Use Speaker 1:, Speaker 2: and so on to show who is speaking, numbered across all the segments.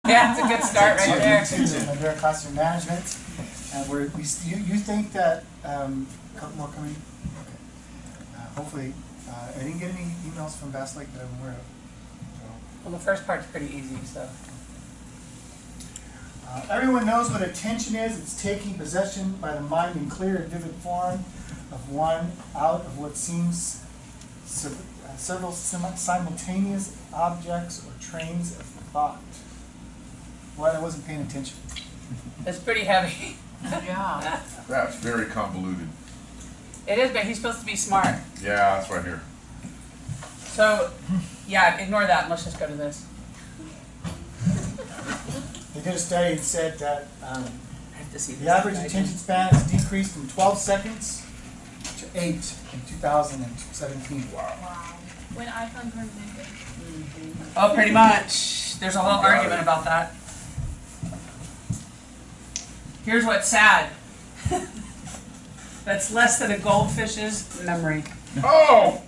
Speaker 1: Yeah, it's a good start right there.
Speaker 2: Madera Classroom Management. And you think that, a couple more coming? Okay. Hopefully, I didn't get any emails from Bass Lake that I'm aware of.
Speaker 1: Well, the first part's pretty easy, so.
Speaker 2: Everyone knows what attention is. It's taking possession by the mind in clear and vivid form of one out of what seems several simultaneous objects or trains of thought. Well, I wasn't paying attention.
Speaker 1: It's pretty heavy.
Speaker 3: Yeah.
Speaker 4: That's very convoluted.
Speaker 1: It is, but he's supposed to be smart.
Speaker 4: Yeah, that's right here.
Speaker 1: So, yeah, ignore that and let's just go to this.
Speaker 2: They did a study and said that
Speaker 1: I have to see this.
Speaker 2: the average attention span has decreased from 12 seconds to 8 in 2017.
Speaker 4: Wow.
Speaker 5: Wow. When iPhones were invented.
Speaker 1: Oh, pretty much. There's a whole argument about that. Here's what's sad. That's less than a goldfish's memory.
Speaker 4: Oh!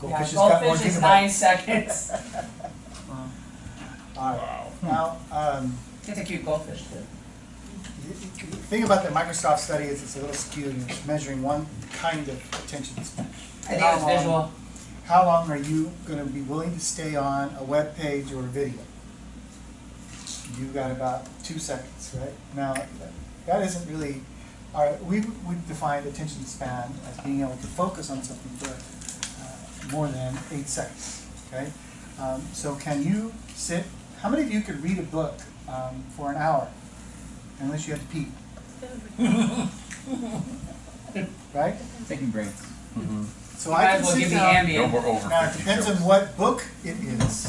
Speaker 2: Goldfish
Speaker 1: Yeah,
Speaker 2: has got more
Speaker 1: goldfish is
Speaker 2: gigabytes.
Speaker 1: 9 seconds.
Speaker 2: All right.
Speaker 4: Wow.
Speaker 2: Now,
Speaker 1: It's a cute goldfish, too.
Speaker 2: the thing about the Microsoft study is it's a little skewed. It's measuring one kind of attention span.
Speaker 1: I think it's visual.
Speaker 2: How long are you going to be willing to stay on a web page or a video? You've got about 2 seconds, right? Now, that isn't really, we defined attention span as being able to focus on something for more than 8 seconds, okay? So can you sit, how many of you could read a book for an hour, unless you had to pee? Right?
Speaker 6: Taking breaks.
Speaker 2: So
Speaker 1: You
Speaker 2: I
Speaker 1: might
Speaker 2: can
Speaker 1: as well
Speaker 2: sit
Speaker 1: give me
Speaker 2: down.
Speaker 4: No
Speaker 1: Ambien.
Speaker 4: more over
Speaker 2: Now, it
Speaker 4: 50
Speaker 2: depends on
Speaker 4: jokes.
Speaker 2: what book it is.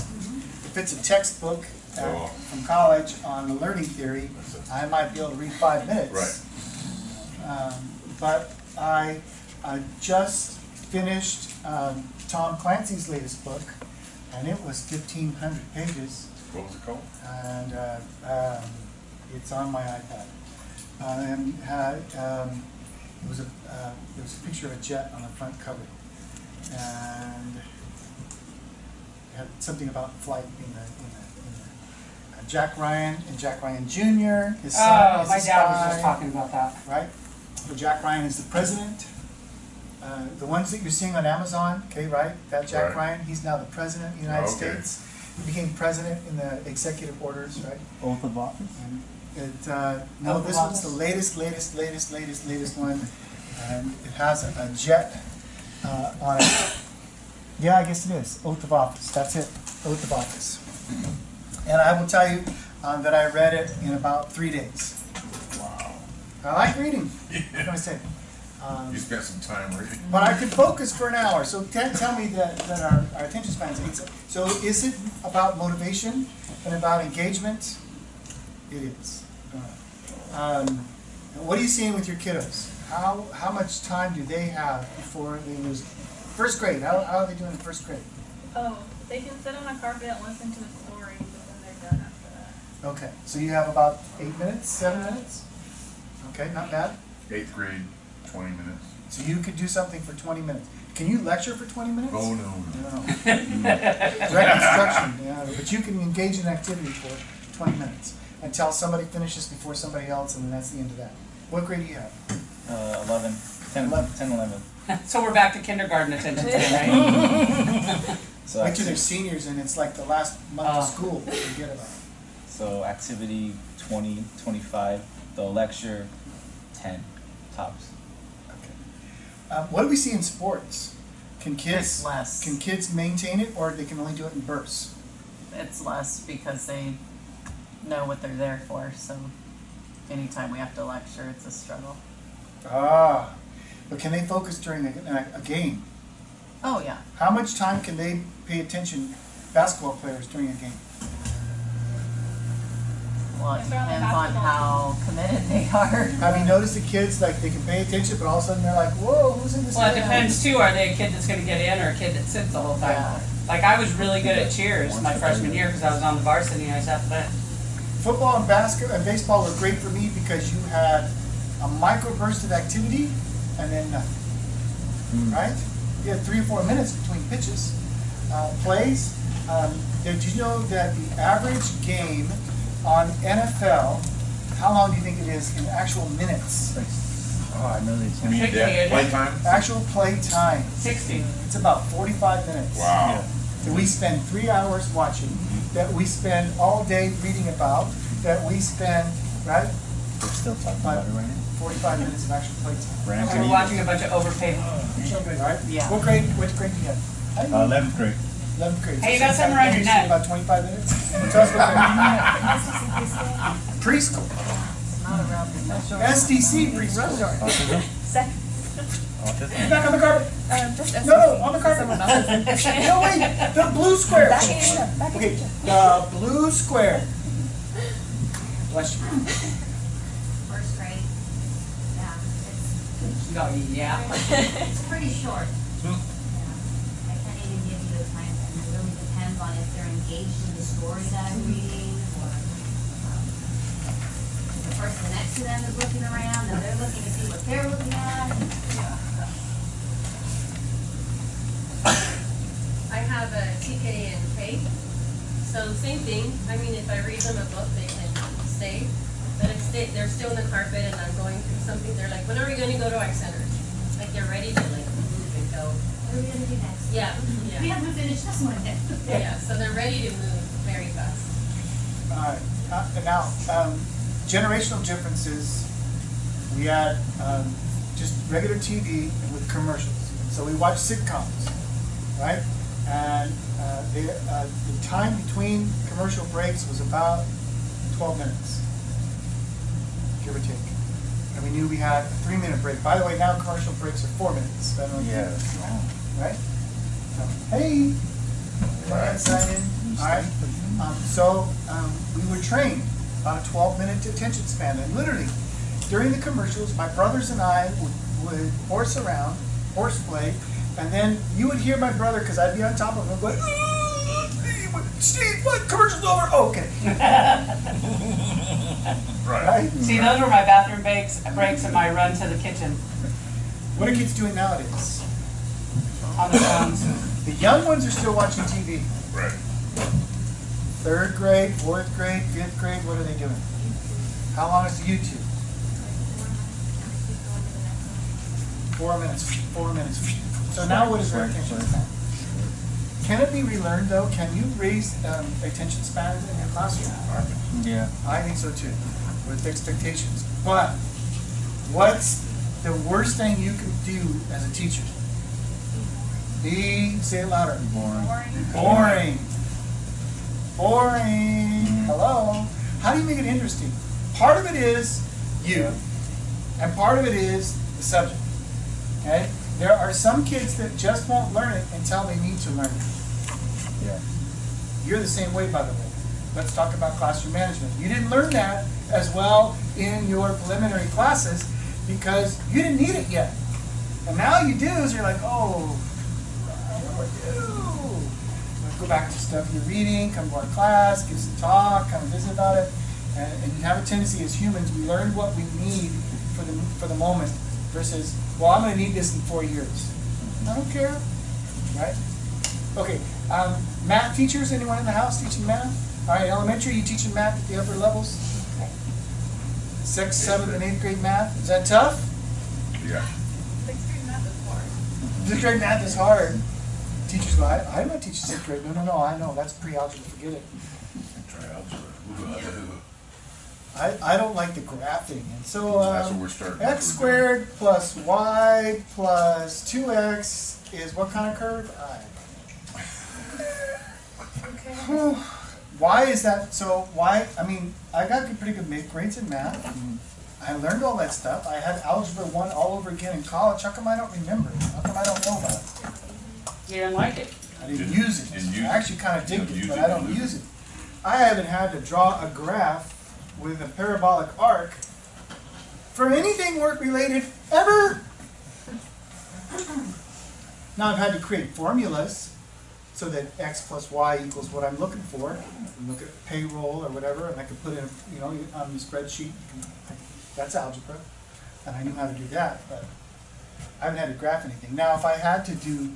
Speaker 2: If it's a textbook
Speaker 4: Oh.
Speaker 2: from college on the learning theory, I might be able to read 5 minutes.
Speaker 4: Right.
Speaker 2: But I just finished Tom Clancy's latest book, and it was 1,500 pages,
Speaker 4: What was it called?
Speaker 2: and it's on my iPad. And there was a picture of a jet on the front cover, and it had something about flight in the Jack Ryan and Jack Ryan Jr. His son
Speaker 1: Oh,
Speaker 2: is
Speaker 1: my
Speaker 2: a
Speaker 1: dad was just
Speaker 2: spy,
Speaker 1: talking about that.
Speaker 2: right? So Jack Ryan is the president. The ones that you're seeing on Amazon, okay, right? That Jack
Speaker 4: Right.
Speaker 2: Ryan, he's now the president of the United
Speaker 4: Okay.
Speaker 2: States. He became president in the executive orders, right?
Speaker 6: Oath of office?
Speaker 2: And no,
Speaker 1: Oath of
Speaker 2: this one's
Speaker 1: office?
Speaker 2: the latest one, and it has a jet on it. Yeah, I guess it is. Oath of office. That's it. Oath of office. And I will tell you that I read it in about 3 days.
Speaker 4: Wow.
Speaker 2: I like reading. What can I say?
Speaker 4: You spent some time reading.
Speaker 2: But I could focus for an hour. So tell me that our attention span is 8 seconds. So is it about motivation and about engagement? It is. What are you seeing with your kiddos? How much time do they have before they lose it? First grade, how are they doing in first grade?
Speaker 5: Oh, they can sit on a carpet and listen to the story, but then they're done after that.
Speaker 2: Okay, so you have about 8 minutes, 7 minutes? Okay, not bad.
Speaker 4: 8th grade, 20 minutes.
Speaker 2: So you could do something for 20 minutes. Can you lecture for 20 minutes?
Speaker 4: Oh, no.
Speaker 2: No. Direct instruction, yeah, but you can engage in activity for 20 minutes until somebody finishes before somebody else, and then that's the end of that. What grade do you have?
Speaker 6: 11. 10,
Speaker 2: 11.
Speaker 6: 10, 11.
Speaker 1: So we're back to kindergarten attention span, right?
Speaker 6: So,
Speaker 2: Wait till they're seniors and it's like the last month of school. Forget about it.
Speaker 6: so activity 20, 25. The lecture 10 tops.
Speaker 2: Okay. What do we see in sports? Can kids
Speaker 3: It's less.
Speaker 2: can kids maintain it, or they can only do it in bursts?
Speaker 3: It's less because they know what they're there for, so anytime we have to lecture, it's a struggle.
Speaker 2: Ah, but can they focus during a game?
Speaker 3: Oh, yeah.
Speaker 2: How much time can they pay attention, basketball players, during a game?
Speaker 3: Well, it
Speaker 5: If they're on the
Speaker 3: depends on
Speaker 5: basketball
Speaker 3: how committed they are.
Speaker 2: Have you noticed the kids, like, they can pay attention, but all of a sudden they're like, whoa, who's in this
Speaker 1: Well, it
Speaker 2: game?
Speaker 1: depends too. Are they a kid that's going to get in or a kid that sits the whole time?
Speaker 3: Yeah.
Speaker 1: Like I was really good at cheers my freshman year because I was on the varsity and I sat the bench.
Speaker 2: Football and basketball and baseball were great for me because you had a microburst of activity and then nothing, right? You had 3 or 4 minutes between pitches, plays. Did you know that the average game on NFL, how long do you think it is in actual minutes?
Speaker 6: Oh, I know they
Speaker 4: You mean death, playtime?
Speaker 2: Actual play time,
Speaker 1: 60.
Speaker 2: it's about 45 minutes.
Speaker 4: Wow.
Speaker 2: That we spend 3 hours watching, that we spend all day reading about, that we spend, right,
Speaker 6: We're still talking about it right now.
Speaker 2: 45 minutes of actual play time.
Speaker 6: Brand
Speaker 1: And we're watching a bunch of overpaid.
Speaker 2: Right?
Speaker 3: Yeah.
Speaker 2: What grade do you have? I think
Speaker 6: 11th grade.
Speaker 2: 11th grade.
Speaker 1: Hey, you got something around your neck.
Speaker 2: About 25 minutes? Tell us what preschool.
Speaker 3: Not around the measure.
Speaker 2: SDC preschool.
Speaker 6: Autism?
Speaker 5: Second.
Speaker 6: Autism?
Speaker 2: Back on the carpet.
Speaker 5: Just
Speaker 2: No, on the carpet. No, wait, the blue square. Okay, the blue square. Bless you.
Speaker 7: First grade. Yeah,
Speaker 1: Yeah.
Speaker 7: it's pretty short. Yeah. I can't even give you a time frame. It really depends on if they're engaged in the story that I'm reading, or if the person next to them is looking around and they're looking to see what they're looking at.
Speaker 8: I have a TK in faith, so same thing. I mean, if I read them a book, they can stay. But if they're still in the carpet and I'm going through something, they're like, when are we going to go to our center? Like they're ready to like move and go.
Speaker 7: What are we gonna do next?
Speaker 8: Yeah,
Speaker 7: We
Speaker 8: yeah,
Speaker 7: haven't finished this one yet.
Speaker 8: yeah. So they're ready to move very fast.
Speaker 2: All right, now, generational differences, we had just regular TV and with commercials. So we watch sitcoms, right? And the time between commercial breaks was about 12 minutes, give or take. And we knew we had a 3-minute break. By the way, now commercial breaks are 4 minutes. I don't know if you-
Speaker 6: Yeah.
Speaker 2: Right? So, hey, go ahead and sign in. All right. We were trained on a 12-minute attention span, and literally during the commercials, my brothers and I would horseplay, and then you would hear my brother, because I'd be on top of him, going, Steve, what? Commercial's over. Oh, okay.
Speaker 4: Right.
Speaker 2: Right?
Speaker 1: See, those were my bathroom breaks and my run to the kitchen
Speaker 2: What are kids doing nowadays?
Speaker 1: on the phones.
Speaker 2: The young ones are still watching TV.
Speaker 4: Right.
Speaker 2: 3rd grade, 4th grade, 5th grade, what are they doing? How long is YouTube? 4 minutes, 4 minutes. So now what is their attention span? Can it be relearned though? Can you raise attention spans in your classroom?
Speaker 6: Yeah.
Speaker 2: I think so too, with expectations. But what's the worst thing you can do as a teacher? Say it louder.
Speaker 6: Boring.
Speaker 2: Boring. Boring. Hello. How do you make it interesting? Part of it is you, and part of it is the subject. Okay? There are some kids that just won't learn it until they need to learn it.
Speaker 6: Yeah.
Speaker 2: You're the same way, by the way. Let's talk about classroom management. You didn't learn that as well in your preliminary classes because you didn't need it yet. And now you do, so you're like, oh, what do I do? Let's go back to stuff you're reading, come to our class, give us a talk, come and visit about it. And you have a tendency as humans, we learn what we need for the moment versus, well, I'm going to need this in 4 years. I don't care, right? Okay, math teachers, anyone in the house teaching math? All right, elementary, you teaching math at the upper levels? 6th, 7th, and 8th grade math, is that tough?
Speaker 4: Yeah.
Speaker 5: 6th grade math is hard.
Speaker 2: 6th grade math is hard. Teachers go, I'm not teaching 6th grade. No, I know, that's pre-algebra, forget it.
Speaker 4: Try algebra.
Speaker 2: I don't like the graphing, and so
Speaker 4: That's what we're starting.
Speaker 2: x squared plus y plus 2x is what kind of curve? Why is that? So why? I mean, I got pretty good grades in math. I learned all that stuff. I had algebra 1 all over again in college. How come I don't remember it? How come I don't know about it?
Speaker 1: You didn't like it.
Speaker 2: I didn't
Speaker 4: Didn't-
Speaker 2: use it.
Speaker 4: didn't use
Speaker 2: I
Speaker 4: it.
Speaker 2: actually kind of dig
Speaker 4: Didn't
Speaker 2: it,
Speaker 4: use
Speaker 2: but
Speaker 4: it,
Speaker 2: I don't
Speaker 4: didn't
Speaker 2: use it. I haven't had to draw a graph with a parabolic arc for anything work related ever. Now I've had to create formulas so that x plus y equals what I'm looking for. Look at payroll or whatever, and I could put in, on the spreadsheet. That's algebra, and I knew how to do that. But I haven't had to graph anything. Now, if I had to do,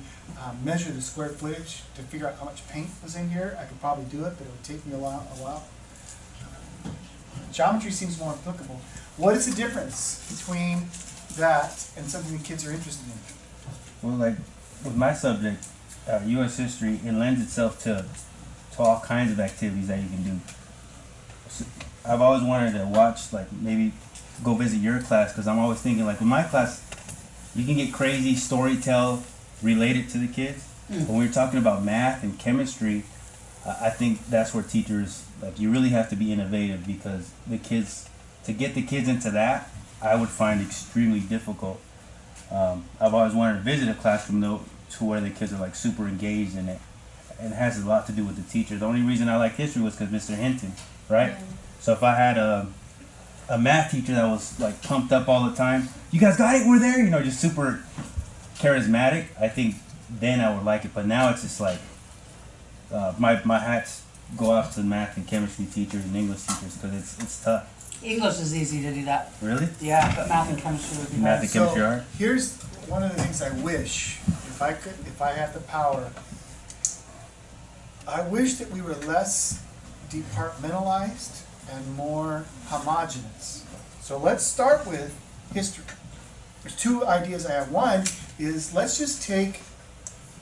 Speaker 2: measure the square footage to figure out how much paint was in here, I could probably do it, but it would take me a while. Geometry seems more applicable. What is the difference between that and something the kids are interested in?
Speaker 6: Well, like with my subject, U.S. history, it lends itself to all kinds of activities that you can do. So I've always wanted to watch, like maybe go visit your class, because I'm always thinking, like in my class, you can get crazy storytell related to the kids. When we're talking about math and chemistry, I think that's where teachers, like, you really have to be innovative, because the kids, to get the kids into that, I would find extremely difficult. I've always wanted to visit a classroom though to where the kids are like super engaged in it, and it has a lot to do with the teacher. The only reason I liked history was because Mr. Hinton, right? So if I had a math teacher that was like pumped up all the time, you guys got it, we're there, you know, just super charismatic, I think then I would like it. But now it's just like my hats go off to math and chemistry teachers and English teachers, because it's tough.
Speaker 1: English is easy to do that.
Speaker 6: Really?
Speaker 1: Yeah, but math and chemistry would be
Speaker 6: Math
Speaker 1: hard.
Speaker 6: and chemistry
Speaker 2: So,
Speaker 6: are?
Speaker 2: here's one of the things I wish, if I had the power, I wish that we were less departmentalized and more homogeneous. So let's start with history. There's two ideas I have. One is, let's just take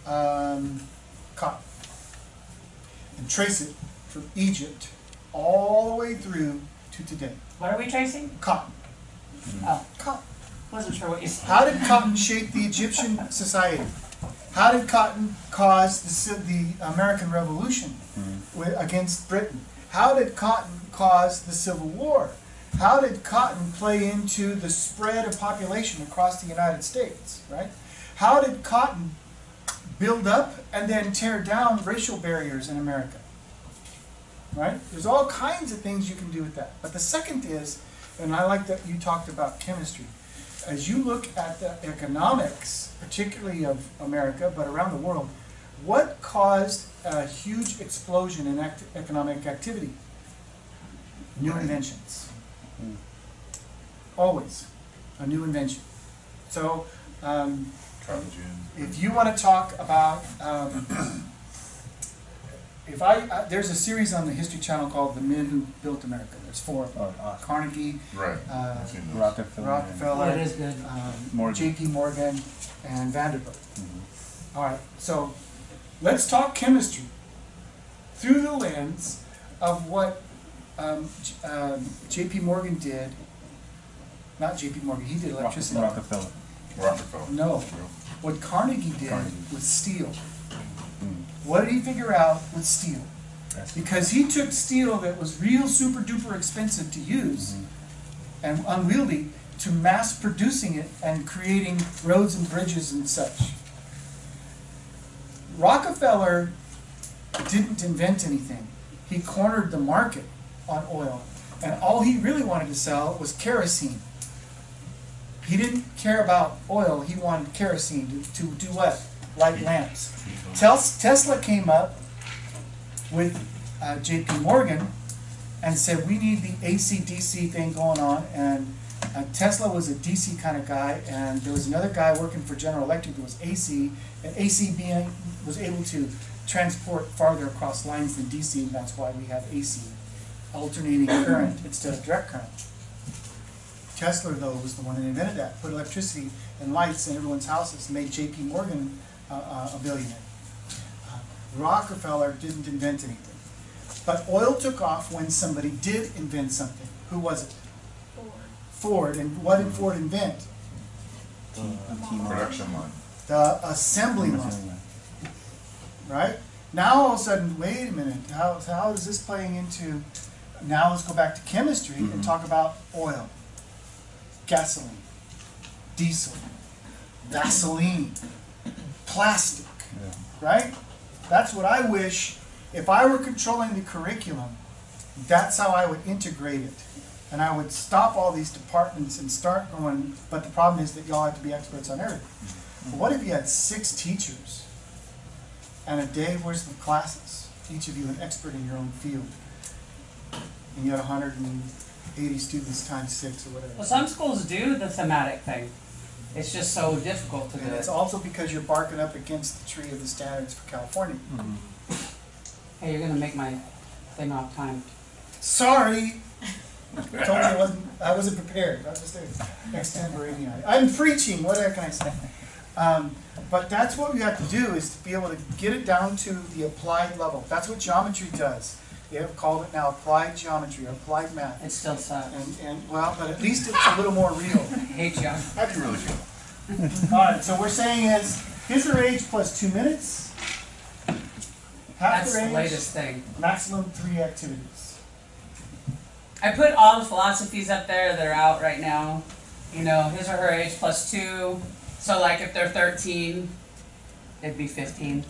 Speaker 2: cotton and trace it from Egypt all the way through to today.
Speaker 1: What are we tracing?
Speaker 2: Cotton.
Speaker 1: Oh,
Speaker 2: Cotton.
Speaker 1: wasn't sure what you said.
Speaker 2: How did cotton shape the Egyptian society? How did cotton cause the American Revolution against Britain? How did cotton cause the Civil War? How did cotton play into the spread of population across the United States, right? How did cotton build up and then tear down racial barriers in America, right? There's all kinds of things you can do with that. But the second is, and I like that you talked about chemistry, as you look at the economics, particularly of America, but around the world, what caused a huge explosion in economic activity? New inventions. Always a new invention. So, if you want to talk about, there's a series on the History Channel called The Men Who Built America. There's four of them. Carnegie,
Speaker 4: Right.
Speaker 2: Rockefeller,
Speaker 1: It is good.
Speaker 6: Morgan.
Speaker 2: J.P. Morgan, and Vanderbilt. All right, so let's talk chemistry through the lens of what J.P. Morgan did. Not J.P. Morgan, he did electricity.
Speaker 6: Rockefeller.
Speaker 2: No, what Carnegie did
Speaker 6: Carnegie.
Speaker 2: was steel. What did he figure out with steel? Because he took steel that was real super duper expensive to use and unwieldy, to mass producing it and creating roads and bridges and such. Rockefeller didn't invent anything. He cornered the market on oil, and all he really wanted to sell was kerosene. He didn't care about oil, he wanted kerosene to do what? Light lamps. Tesla came up with J.P. Morgan and said, we need the AC-DC thing going on, and Tesla was a DC kind of guy, and there was another guy working for General Electric that was AC, and AC was able to transport farther across lines than DC, and that's why we have AC, alternating current instead of direct current. Tesla, though, was the one that invented that, put electricity and lights in everyone's houses, made J.P. Morgan a billionaire. Rockefeller didn't invent anything. But oil took off when somebody did invent something. Who was it? Ford. And what did Ford invent?
Speaker 4: Production line.
Speaker 2: The assembly line. Right? Now all of a sudden, wait a minute, how is this playing into, now let's go back to chemistry and talk about oil, gasoline, diesel, Vaseline, plastic, right? That's what I wish, if I were controlling the curriculum, that's how I would integrate it. And I would stop all these departments and start going, but the problem is that y'all have to be experts on everything. But what if you had 6 teachers and a day worth of classes, each of you an expert in your own field, and you had 180 students times 6 or whatever?
Speaker 1: Well, some schools do the thematic thing. It's just so difficult to do
Speaker 2: And
Speaker 1: it.
Speaker 2: it's also because you're barking up against the tree of the standards for California.
Speaker 1: Hey, you're gonna make my thing off time.
Speaker 2: Sorry. Told me I wasn't prepared. I was just extemporaneous. I'm preaching. What can I say? But that's what we have to do, is to be able to get it down to the applied level. That's what geometry does. They have called it now applied geometry, or applied math.
Speaker 1: It still sucks.
Speaker 2: And well, but at least it's a little more real.
Speaker 1: Hey, John.
Speaker 4: How do you really feel?
Speaker 2: All right. So we're saying is his or age plus 2 minutes. Half
Speaker 1: That's
Speaker 2: their
Speaker 1: the
Speaker 2: age,
Speaker 1: latest thing.
Speaker 2: maximum 3 activities.
Speaker 1: I put all the philosophies up there that are out right now. You know, his or her age plus 2. So like if they're 13, it'd be 15.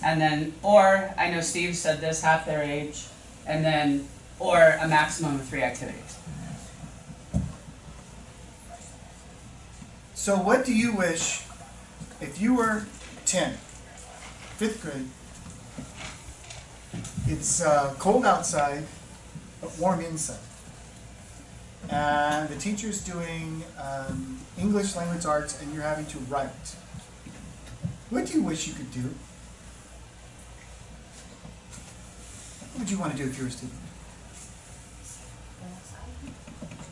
Speaker 1: And then, or, I know Steve said this, half their age. And then, or a maximum of 3 activities.
Speaker 2: So what do you wish if you were 10, 5th grade, it's cold outside, but warm inside, and the teacher's doing English language arts and you're having to write. What do you wish you could do? What would you want to do if you were a student?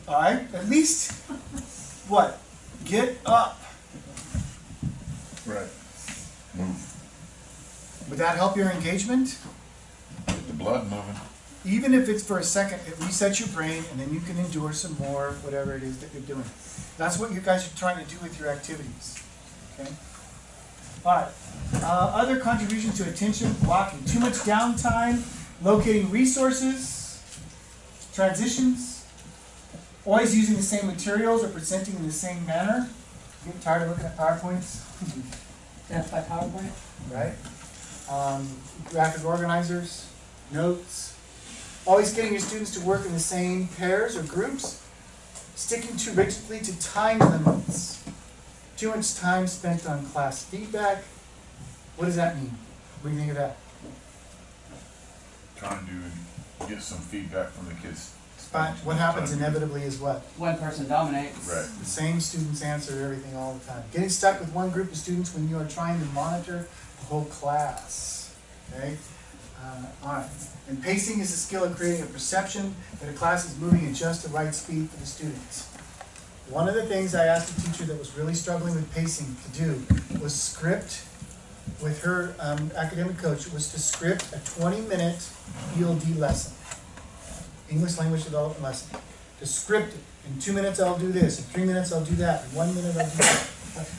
Speaker 2: All right, at least, what? Get up.
Speaker 4: Right. Move.
Speaker 2: Would that help your engagement?
Speaker 4: Get the blood moving.
Speaker 2: Even if it's for a second, it resets your brain, and then you can endure some more, whatever it is that you're doing. That's what you guys are trying to do with your activities. Okay? All right. Other contributions to attention blocking. Too much downtime, locating resources, transitions, always using the same materials or presenting in the same manner. Get tired of looking at PowerPoints?
Speaker 1: Death by PowerPoint?
Speaker 2: Right? Graphic organizers, notes. Always getting your students to work in the same pairs or groups. Sticking too rigidly to time limits. Too much time spent on class feedback. What does that mean? What do you think of that?
Speaker 4: Trying to get some feedback from the kids.
Speaker 2: But what happens inevitably is what?
Speaker 1: One person dominates.
Speaker 4: Right.
Speaker 2: The same students answer everything all the time. Getting stuck with one group of students when you are trying to monitor the whole class. Okay? All right. And pacing is the skill of creating a perception that a class is moving at just the right speed for the students. One of the things I asked a teacher that was really struggling with pacing to do was script, with her academic coach, was to script a 20-minute ELD lesson. English language development lesson. To script it. In 2 minutes I'll do this, in 3 minutes I'll do that, in 1 minute I'll do that.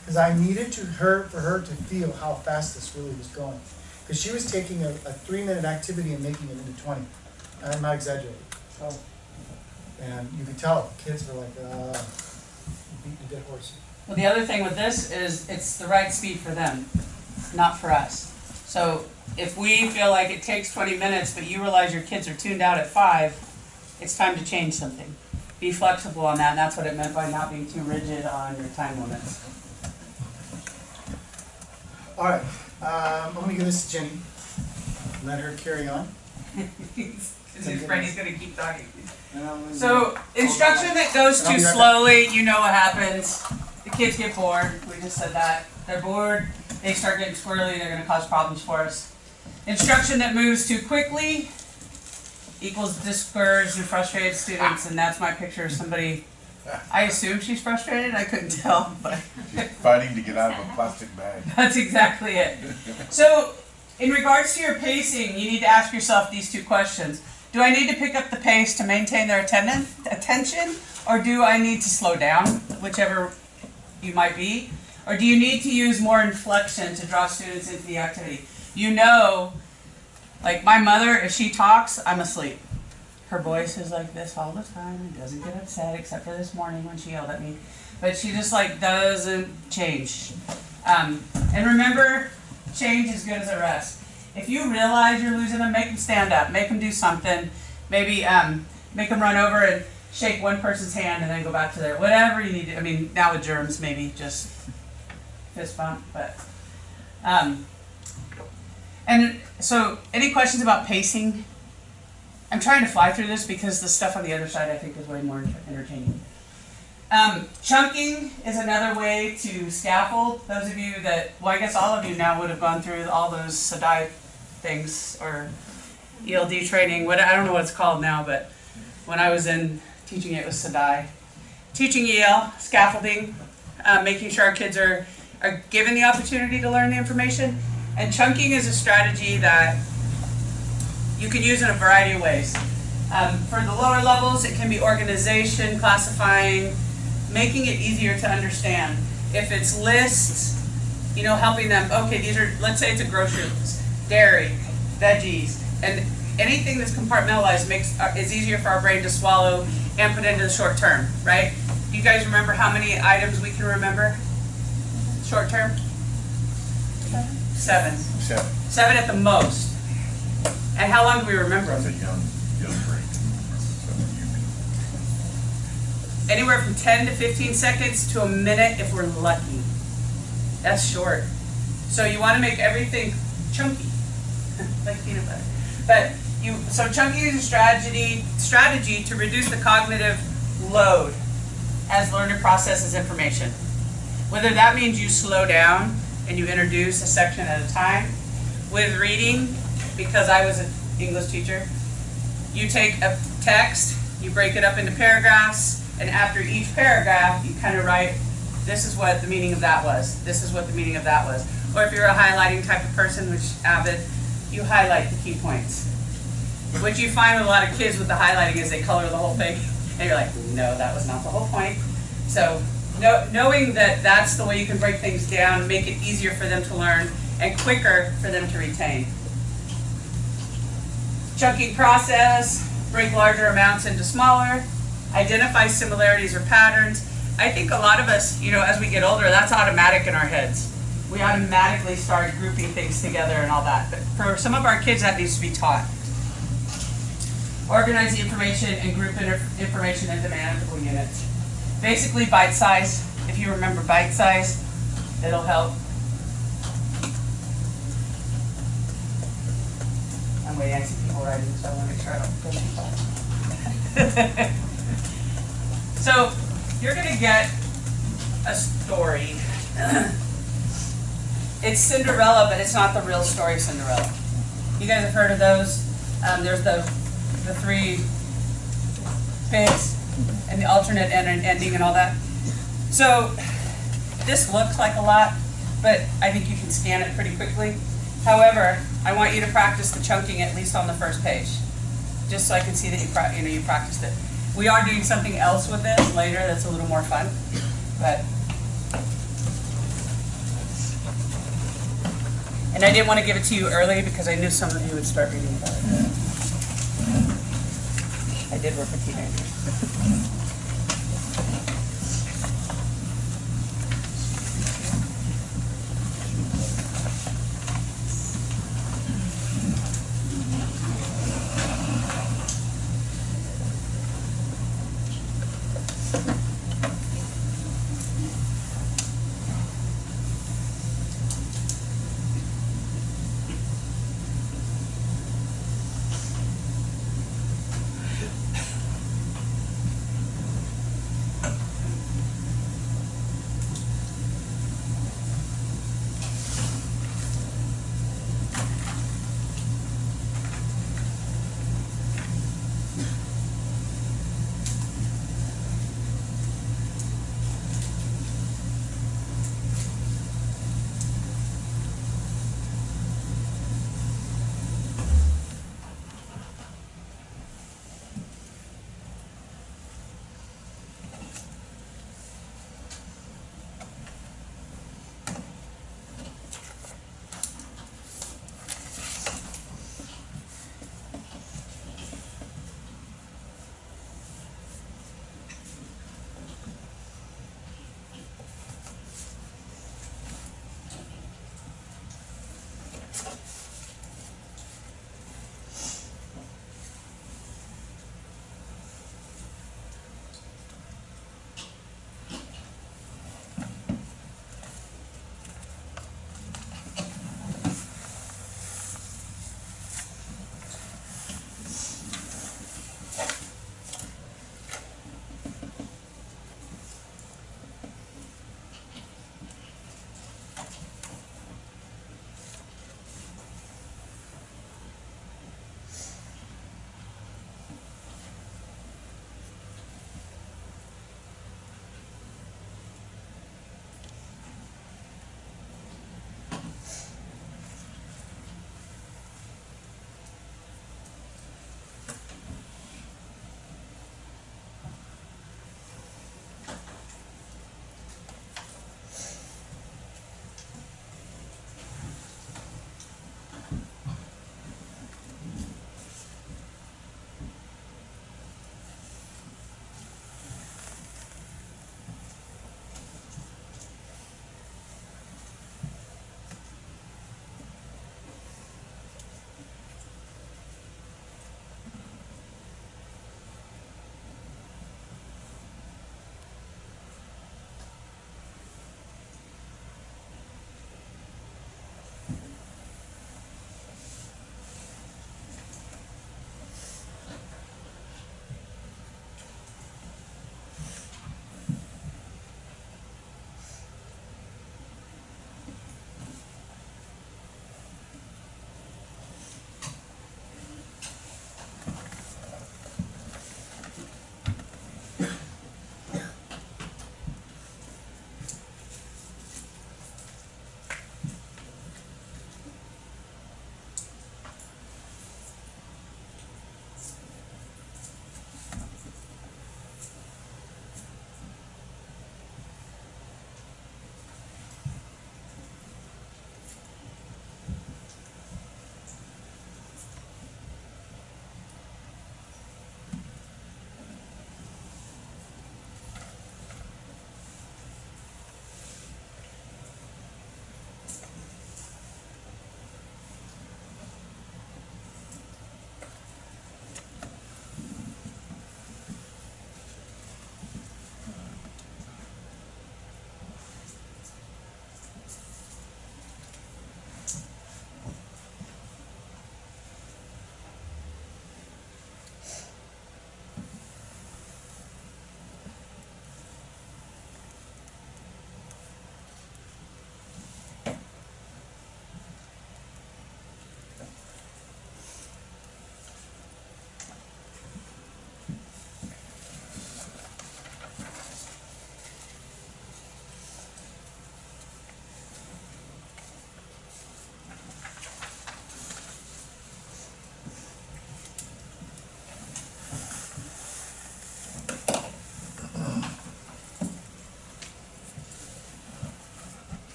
Speaker 2: Because I needed for her to feel how fast this really was going. Because she was taking a 3-minute activity and making it into 20. I'm not exaggerating.
Speaker 1: Oh.
Speaker 2: And you could tell, kids were like, beating a dead horse.
Speaker 1: Well, the other thing with this is it's the right speed for them, not for us. So if we feel like it takes 20 minutes, but you realize your kids are tuned out at 5, it's time to change something. Be flexible on that, and that's what it meant by not being too rigid on your time limits.
Speaker 2: All right, I'm going to give this to Jenny. Let her carry on.
Speaker 1: Because he's afraid he's going to keep talking.
Speaker 2: And
Speaker 1: So, instruction that goes
Speaker 2: And I'll
Speaker 1: too
Speaker 2: be right back.
Speaker 1: slowly, you know what happens. The kids get bored. We just said that. They're bored. They start getting squirrely. They're going to cause problems for us. Instruction that moves too quickly equals discouraged and frustrated students. And that's my picture of somebody. I assume she's frustrated. I couldn't tell, but
Speaker 4: She's fighting to get out of a plastic bag.
Speaker 1: that's exactly it. So, in regards to your pacing, you need to ask yourself these 2 questions. Do I need to pick up the pace to maintain their attention, or do I need to slow down, whichever you might be? Or do you need to use more inflection to draw students into the activity? You know, like my mother, if she talks, I'm asleep. Her voice is like this all the time and doesn't get upset, except for this morning when she yelled at me. But she just like doesn't change. And remember, change is good as a rest. If you realize you're losing them, make them stand up, make them do something. Maybe make them run over and shake one person's hand and then go back to their, whatever you need to. I mean, now with germs, maybe just fist bump. But and so, any questions about pacing? I'm trying to fly through this because the stuff on the other side I think is way more entertaining. Chunking is another way to scaffold. Those of you that, well, I guess all of you now would have gone through all those SADAI things or ELD training. I don't know what it's called now, but when I was in teaching it was SADAI. Teaching EL, scaffolding, making sure our kids are given the opportunity to learn the information. And chunking is a strategy that you can use in a variety of ways. For the lower levels, it can be organization, classifying, making it easier to understand. If it's lists, you know, helping them, okay, these are, let's say it's a grocery list, dairy, veggies, and anything that's compartmentalized is easier for our brain to swallow and put into the short term, right? Do you guys remember how many items we can remember short term? 7. 7 at the most. And how long do we remember
Speaker 4: That's a
Speaker 1: them?
Speaker 4: young brain. So you
Speaker 1: Anywhere from 10 to 15 seconds to a minute if we're lucky. That's short. So you want to make everything chunky, like peanut butter. But so chunking is a strategy to reduce the cognitive load as learner processes information. Whether that means you slow down and you introduce a section at a time. With reading, because I was an English teacher, you take a text, you break it up into paragraphs, and after each paragraph, you kind of write, this is what the meaning of that was, this is what the meaning of that was. Or if you're a highlighting type of person, which Avid, you highlight the key points. What you find with a lot of kids with the highlighting is they color the whole thing, and you're like, no, that was not the whole point. So knowing that that's the way you can break things down, make it easier for them to learn, and quicker for them to retain. Chunking process, break larger amounts into smaller, identify similarities or patterns. I think a lot of us, you know, as we get older, that's automatic in our heads. We automatically start grouping things together and all that. But for some of our kids, that needs to be taught. Organize the information and group information into manageable units. Basically bite size. If you remember bite size, it'll help. I'm waiting, I see people writing, so I want to make sure I don't go too fast. So, you're going to get a story. It's Cinderella, but it's not the real story of Cinderella. You guys have heard of those? There's the 3 pigs and the alternate ending and all that. So, this looks like a lot, but I think you can scan it pretty quickly. However, I want you to practice the chunking at least on the first page, just so I can see that you practiced it. We are doing something else with this later that's a little more fun, but. And I didn't want to give it to you early because I knew some of you would start reading about it. I did work with teenagers.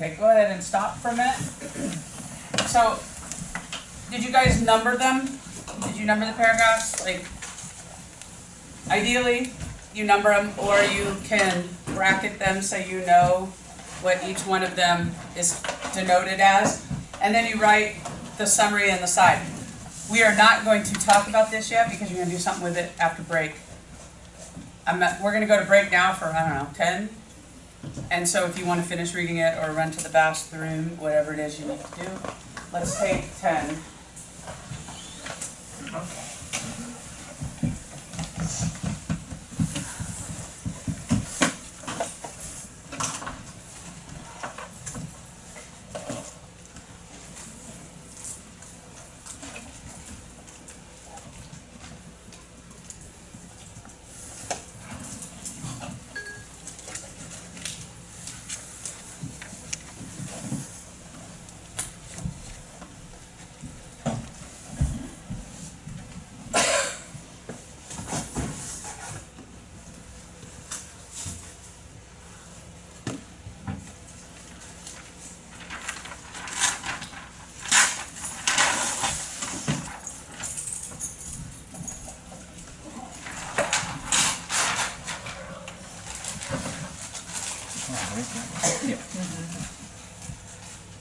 Speaker 1: Okay, go ahead and stop for a minute. So, did you guys number them? Did you number the paragraphs? Like, ideally, you number them, or you can bracket them so you know what each one of them is denoted as, and then you write the summary on the side. We are not going to talk about this yet because you're going to do something with it after break. We're going to go to break now for, I don't know, 10. And so if you want to finish reading it or run to the bathroom, whatever it is you need to do, let's take 10.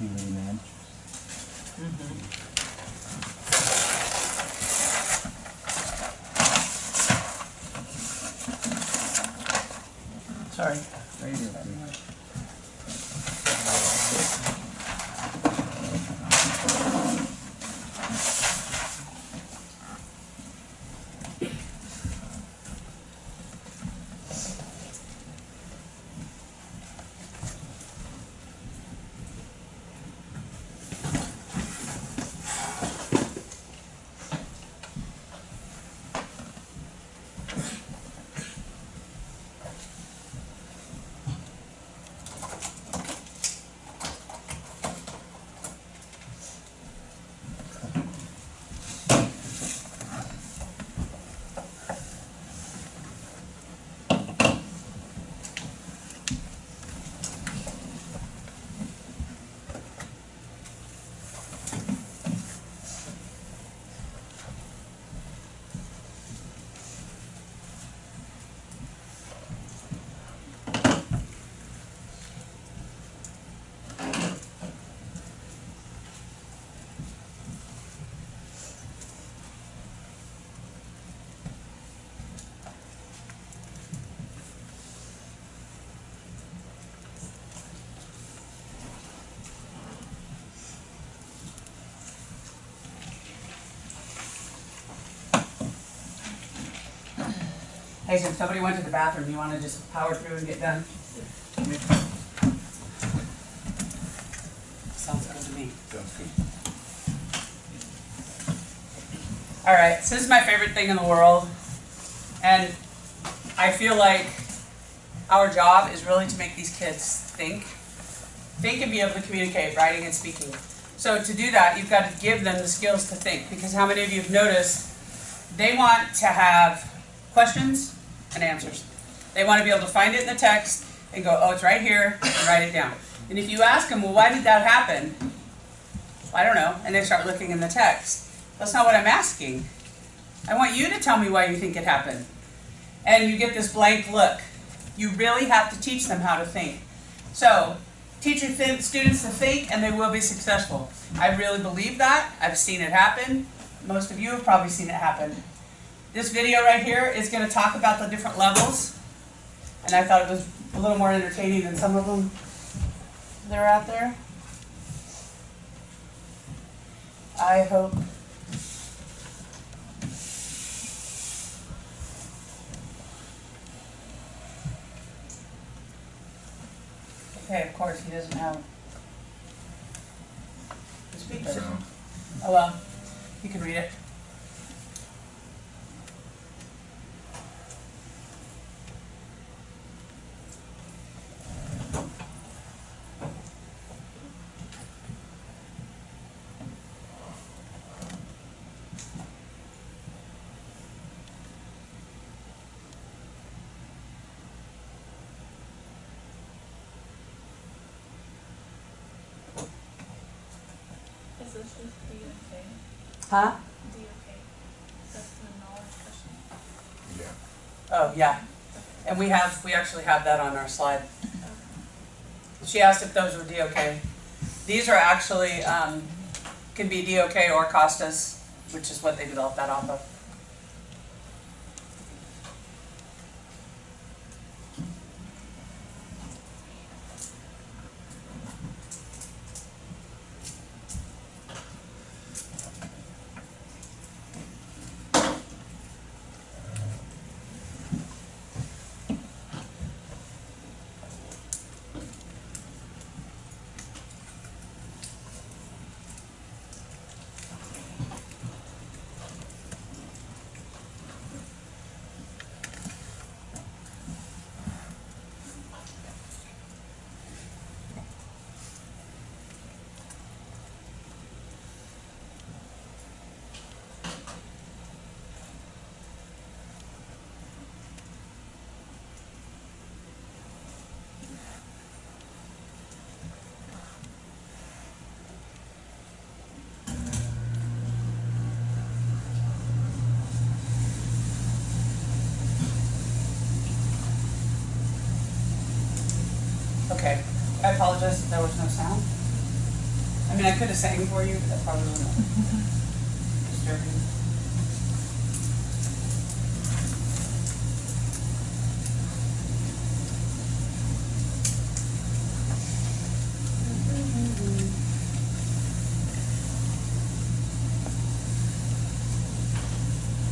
Speaker 6: You really mad?
Speaker 1: Sorry.
Speaker 6: Right here.
Speaker 1: Hey, since somebody went to the bathroom, you want to just power through and get done? Sounds good to me.
Speaker 4: Sounds good.
Speaker 1: All right, so this is my favorite thing in the world, and I feel like our job is really to make these kids think and be able to communicate, writing and speaking. So to do that, you've got to give them the skills to think, because how many of you have noticed they want to have questions and answers. They want to be able to find it in the text and go, oh, it's right here, and write it down. And if you ask them, well, why did that happen? I don't know, and they start looking in the text. That's not what I'm asking. I want you to tell me why you think it happened. And you get this blank look. You really have to teach them how to think. So, teach your students to think and they will be successful. I really believe that. I've seen it happen. Most of you have probably seen it happen. This video right here is going to talk about the different levels. And I thought it was a little more entertaining than some of them that are out there. I hope. Okay, of course, he doesn't have the speaker.
Speaker 4: Sound.
Speaker 1: Oh well, you can read it.
Speaker 5: is this just DOK?
Speaker 1: Huh?
Speaker 5: DOK. That's the knowledge question.
Speaker 4: Yeah.
Speaker 1: Oh, yeah. And we actually have that on our slide. She asked if those were DOK. These are actually, can be DOK or Costas, which is what they developed that off of. Okay, I apologize if there was no sound. I mean, I could have sang for you, but that probably wouldn't have disturbed you.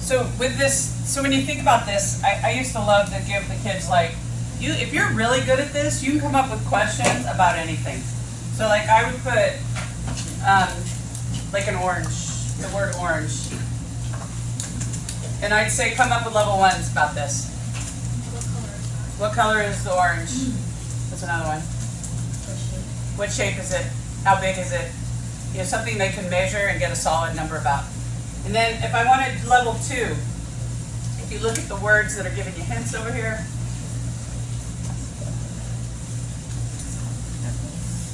Speaker 1: So with this, so when you think about this, I used to love to give the kids like, if you're really good at this, you can come up with questions about anything. So like I would put like an orange, the word orange. And I'd say come up with level ones about this. What color is the orange? That's another one. What shape is it? How big is it? You know, something they can measure and get a solid number about. And then if I wanted level 2, if you look at the words that are giving you hints over here.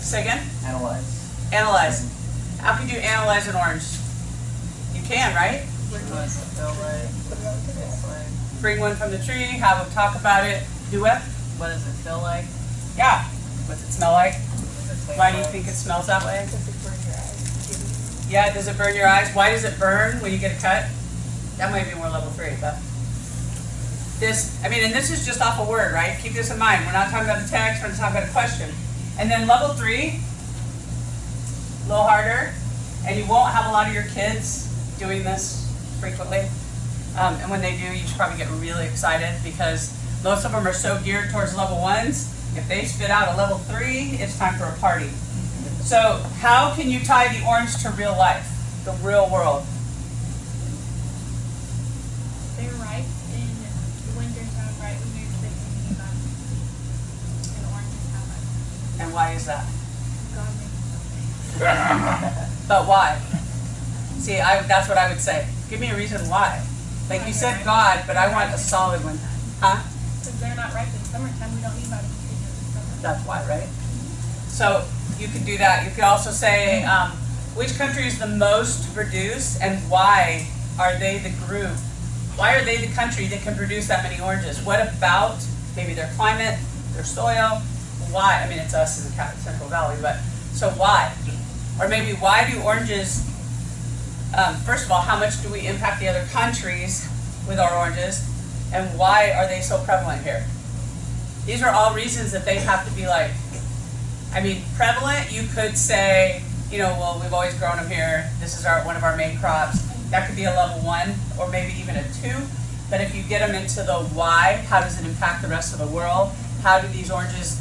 Speaker 1: Say again?
Speaker 3: Analyze.
Speaker 1: Analyze. How can you analyze an orange? You can, right?
Speaker 3: What does it feel like? Taste like?
Speaker 1: Bring one from the tree, have them talk about it. Do what?
Speaker 3: What does it feel like?
Speaker 1: Yeah. What's it smell like?
Speaker 3: What does it taste
Speaker 1: Why do you
Speaker 3: like?
Speaker 1: think it smells that way?
Speaker 5: Does it burn your eyes?
Speaker 1: Yeah, does it burn your eyes? Why does it burn when you get a cut? That might be more level 3, but this, I mean, and this is just off a word, right? Keep this in mind. We're not talking about a text, we're not talking about a question. And then level 3, a little harder, and you won't have a lot of your kids doing this frequently. And when they do, you should probably get really excited because most of them are so geared towards level 1s. If they spit out a level 3, it's time for a party. So how can you tie the orange to real life, the real world?
Speaker 5: They're ripe in the wintertime, right when you're thinking about an orange is how much
Speaker 1: And why is that?
Speaker 5: God makes something.
Speaker 1: But why? See, that's what I would say. Give me a reason why. Like you said God, but I want a solid one. Huh?
Speaker 5: Because they're not ripe in summertime, we don't need vitamin C in the summer.
Speaker 1: That's why, right? So you could do that. You could also say, which country is the most to produce and why are they the group? Why are they the country that can produce that many oranges? What about maybe their climate, their soil? Why? I mean, it's us in the Central Valley, but so why? Or maybe why do oranges, first of all, how much do we impact the other countries with our oranges? And why are they so prevalent here? These are all reasons that they have to be like, I mean, prevalent, you could say, you know, well, we've always grown them here. This is one of our main crops. That could be a level 1 or maybe even a 2. But if you get them into the why, how does it impact the rest of the world? How do these oranges,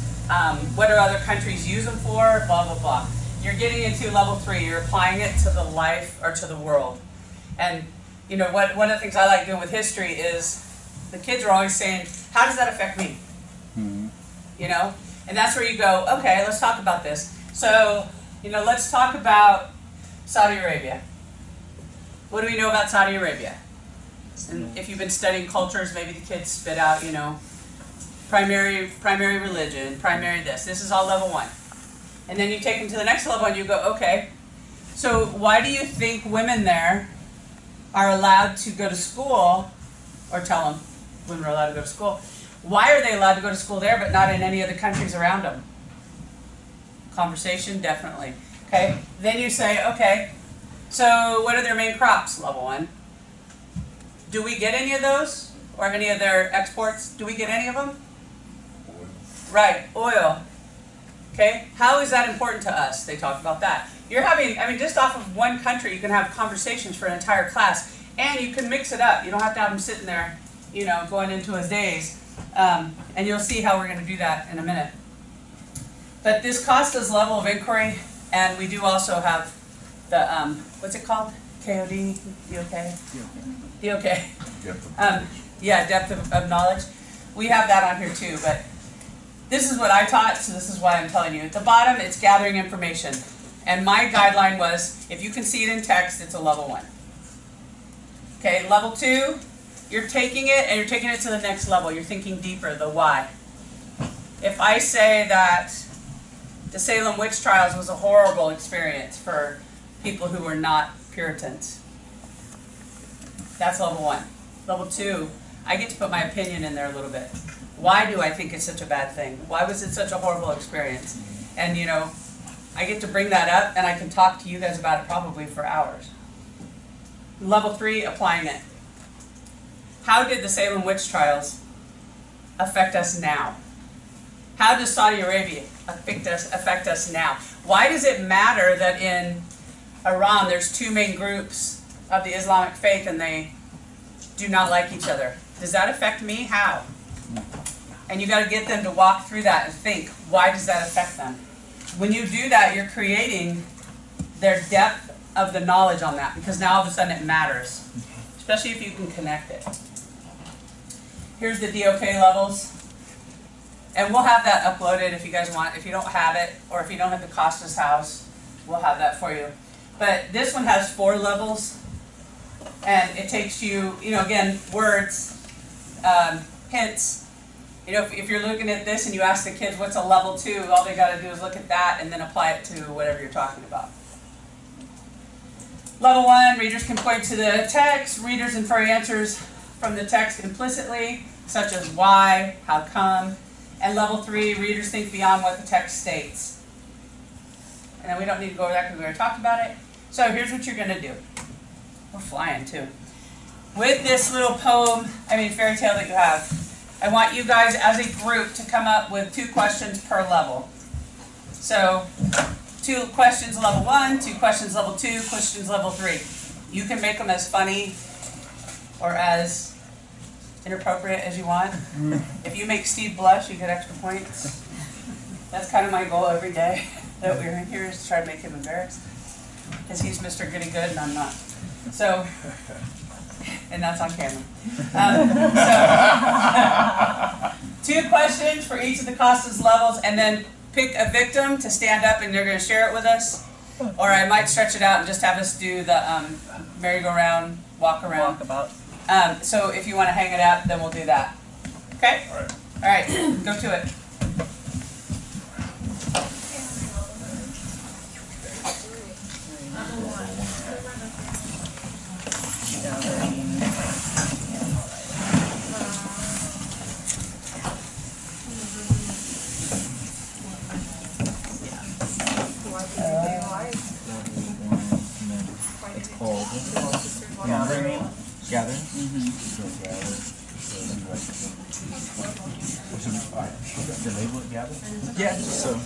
Speaker 1: what do other countries use them for? Blah, blah, blah. You're getting into level 3. You're applying it to the life or to the world. And, you know, one of the things I like doing with history is the kids are always saying, how does that affect me?
Speaker 6: Mm-hmm.
Speaker 1: You know? And that's where you go, okay, let's talk about this. So, you know, let's talk about Saudi Arabia. What do we know about Saudi Arabia? And if you've been studying cultures, maybe the kids spit out, you know, primary religion, primary this. This is all level 1. And then you take them to the next level and you go, okay, So why do you think women there are allowed to go to school, or tell them women are allowed to go to school? Why are they allowed to go to school there but not in any of the countries around them? Conversation, definitely. Okay, then you say, okay, so what are their main crops? Level 1. Do we get any of those? Or any of their exports? Do we get any of them? Right, oil. Okay, how is that important to us? They talk about that. You're having, I mean, just off of one country, you can have conversations for an entire class, and you can mix it up. You don't have to have them sitting there, you know, going into his days. And you'll see how we're going to do that in a minute. But this Costa's level of inquiry, and we do also have the, what's it called? KOD? DOK? DOK. Yeah, depth of knowledge. We have that on here too, but this is what I taught, so this is why I'm telling you. At the bottom, it's gathering information. And my guideline was, if you can see it in text, it's a level 1. Okay, level 2, you're taking it and you're taking it to the next level. You're thinking deeper, the why. If I say that the Salem witch trials was a horrible experience for people who were not Puritans, that's level 1. Level 2, I get to put my opinion in there a little bit. Why do I think it's such a bad thing? Why was it such a horrible experience? And you know, I get to bring that up and I can talk to you guys about it probably for hours. Level 3, applying it. How did the Salem witch trials affect us now? How does Saudi Arabia affect us now? Why does it matter that in Iran there's 2 main groups of the Islamic faith and they do not like each other? Does that affect me? How? And you got to get them to walk through that and think, why does that affect them? When you do that, you're creating their depth of the knowledge on that, because now all of a sudden it matters, especially if you can connect it. Here's the DOK levels. And we'll have that uploaded if you guys want. If you don't have it, or if you don't have the Costa's house, we'll have that for you. But this one has 4 levels. And it takes you, you know, again, words, hints. You know, if you're looking at this and you ask the kids what's a level 2, all they got to do is look at that and then apply it to whatever you're talking about. Level 1, readers can point to the text. Readers infer answers from the text implicitly, such as why, how come. And level 3, readers think beyond what the text states. And then we don't need to go over that because we already talked about it. So here's what you're going to do. We're flying too. With this little poem, fairy tale that you have, I want you guys as a group to come up with 2 questions per level. So 2 questions level 1, 2 questions level 2, questions level 3. You can make them as funny or as inappropriate as you want. If you make Steve blush, you get extra points. That's kind of my goal every day that we're in here, is to try to make him embarrassed. Because he's Mr. Goody Good and I'm not. So, and that's on camera. 2 questions for each of the Costa's levels, and then pick a victim to stand up and they're going to share it with us. Or I might stretch it out and just have us do the merry-go-round, walk around.
Speaker 3: Walkabout.
Speaker 1: So if you want to hang it up, then we'll do that. Okay? All right, go to it.
Speaker 9: It's called gathering. Gathering. The label it gather? Yeah. So.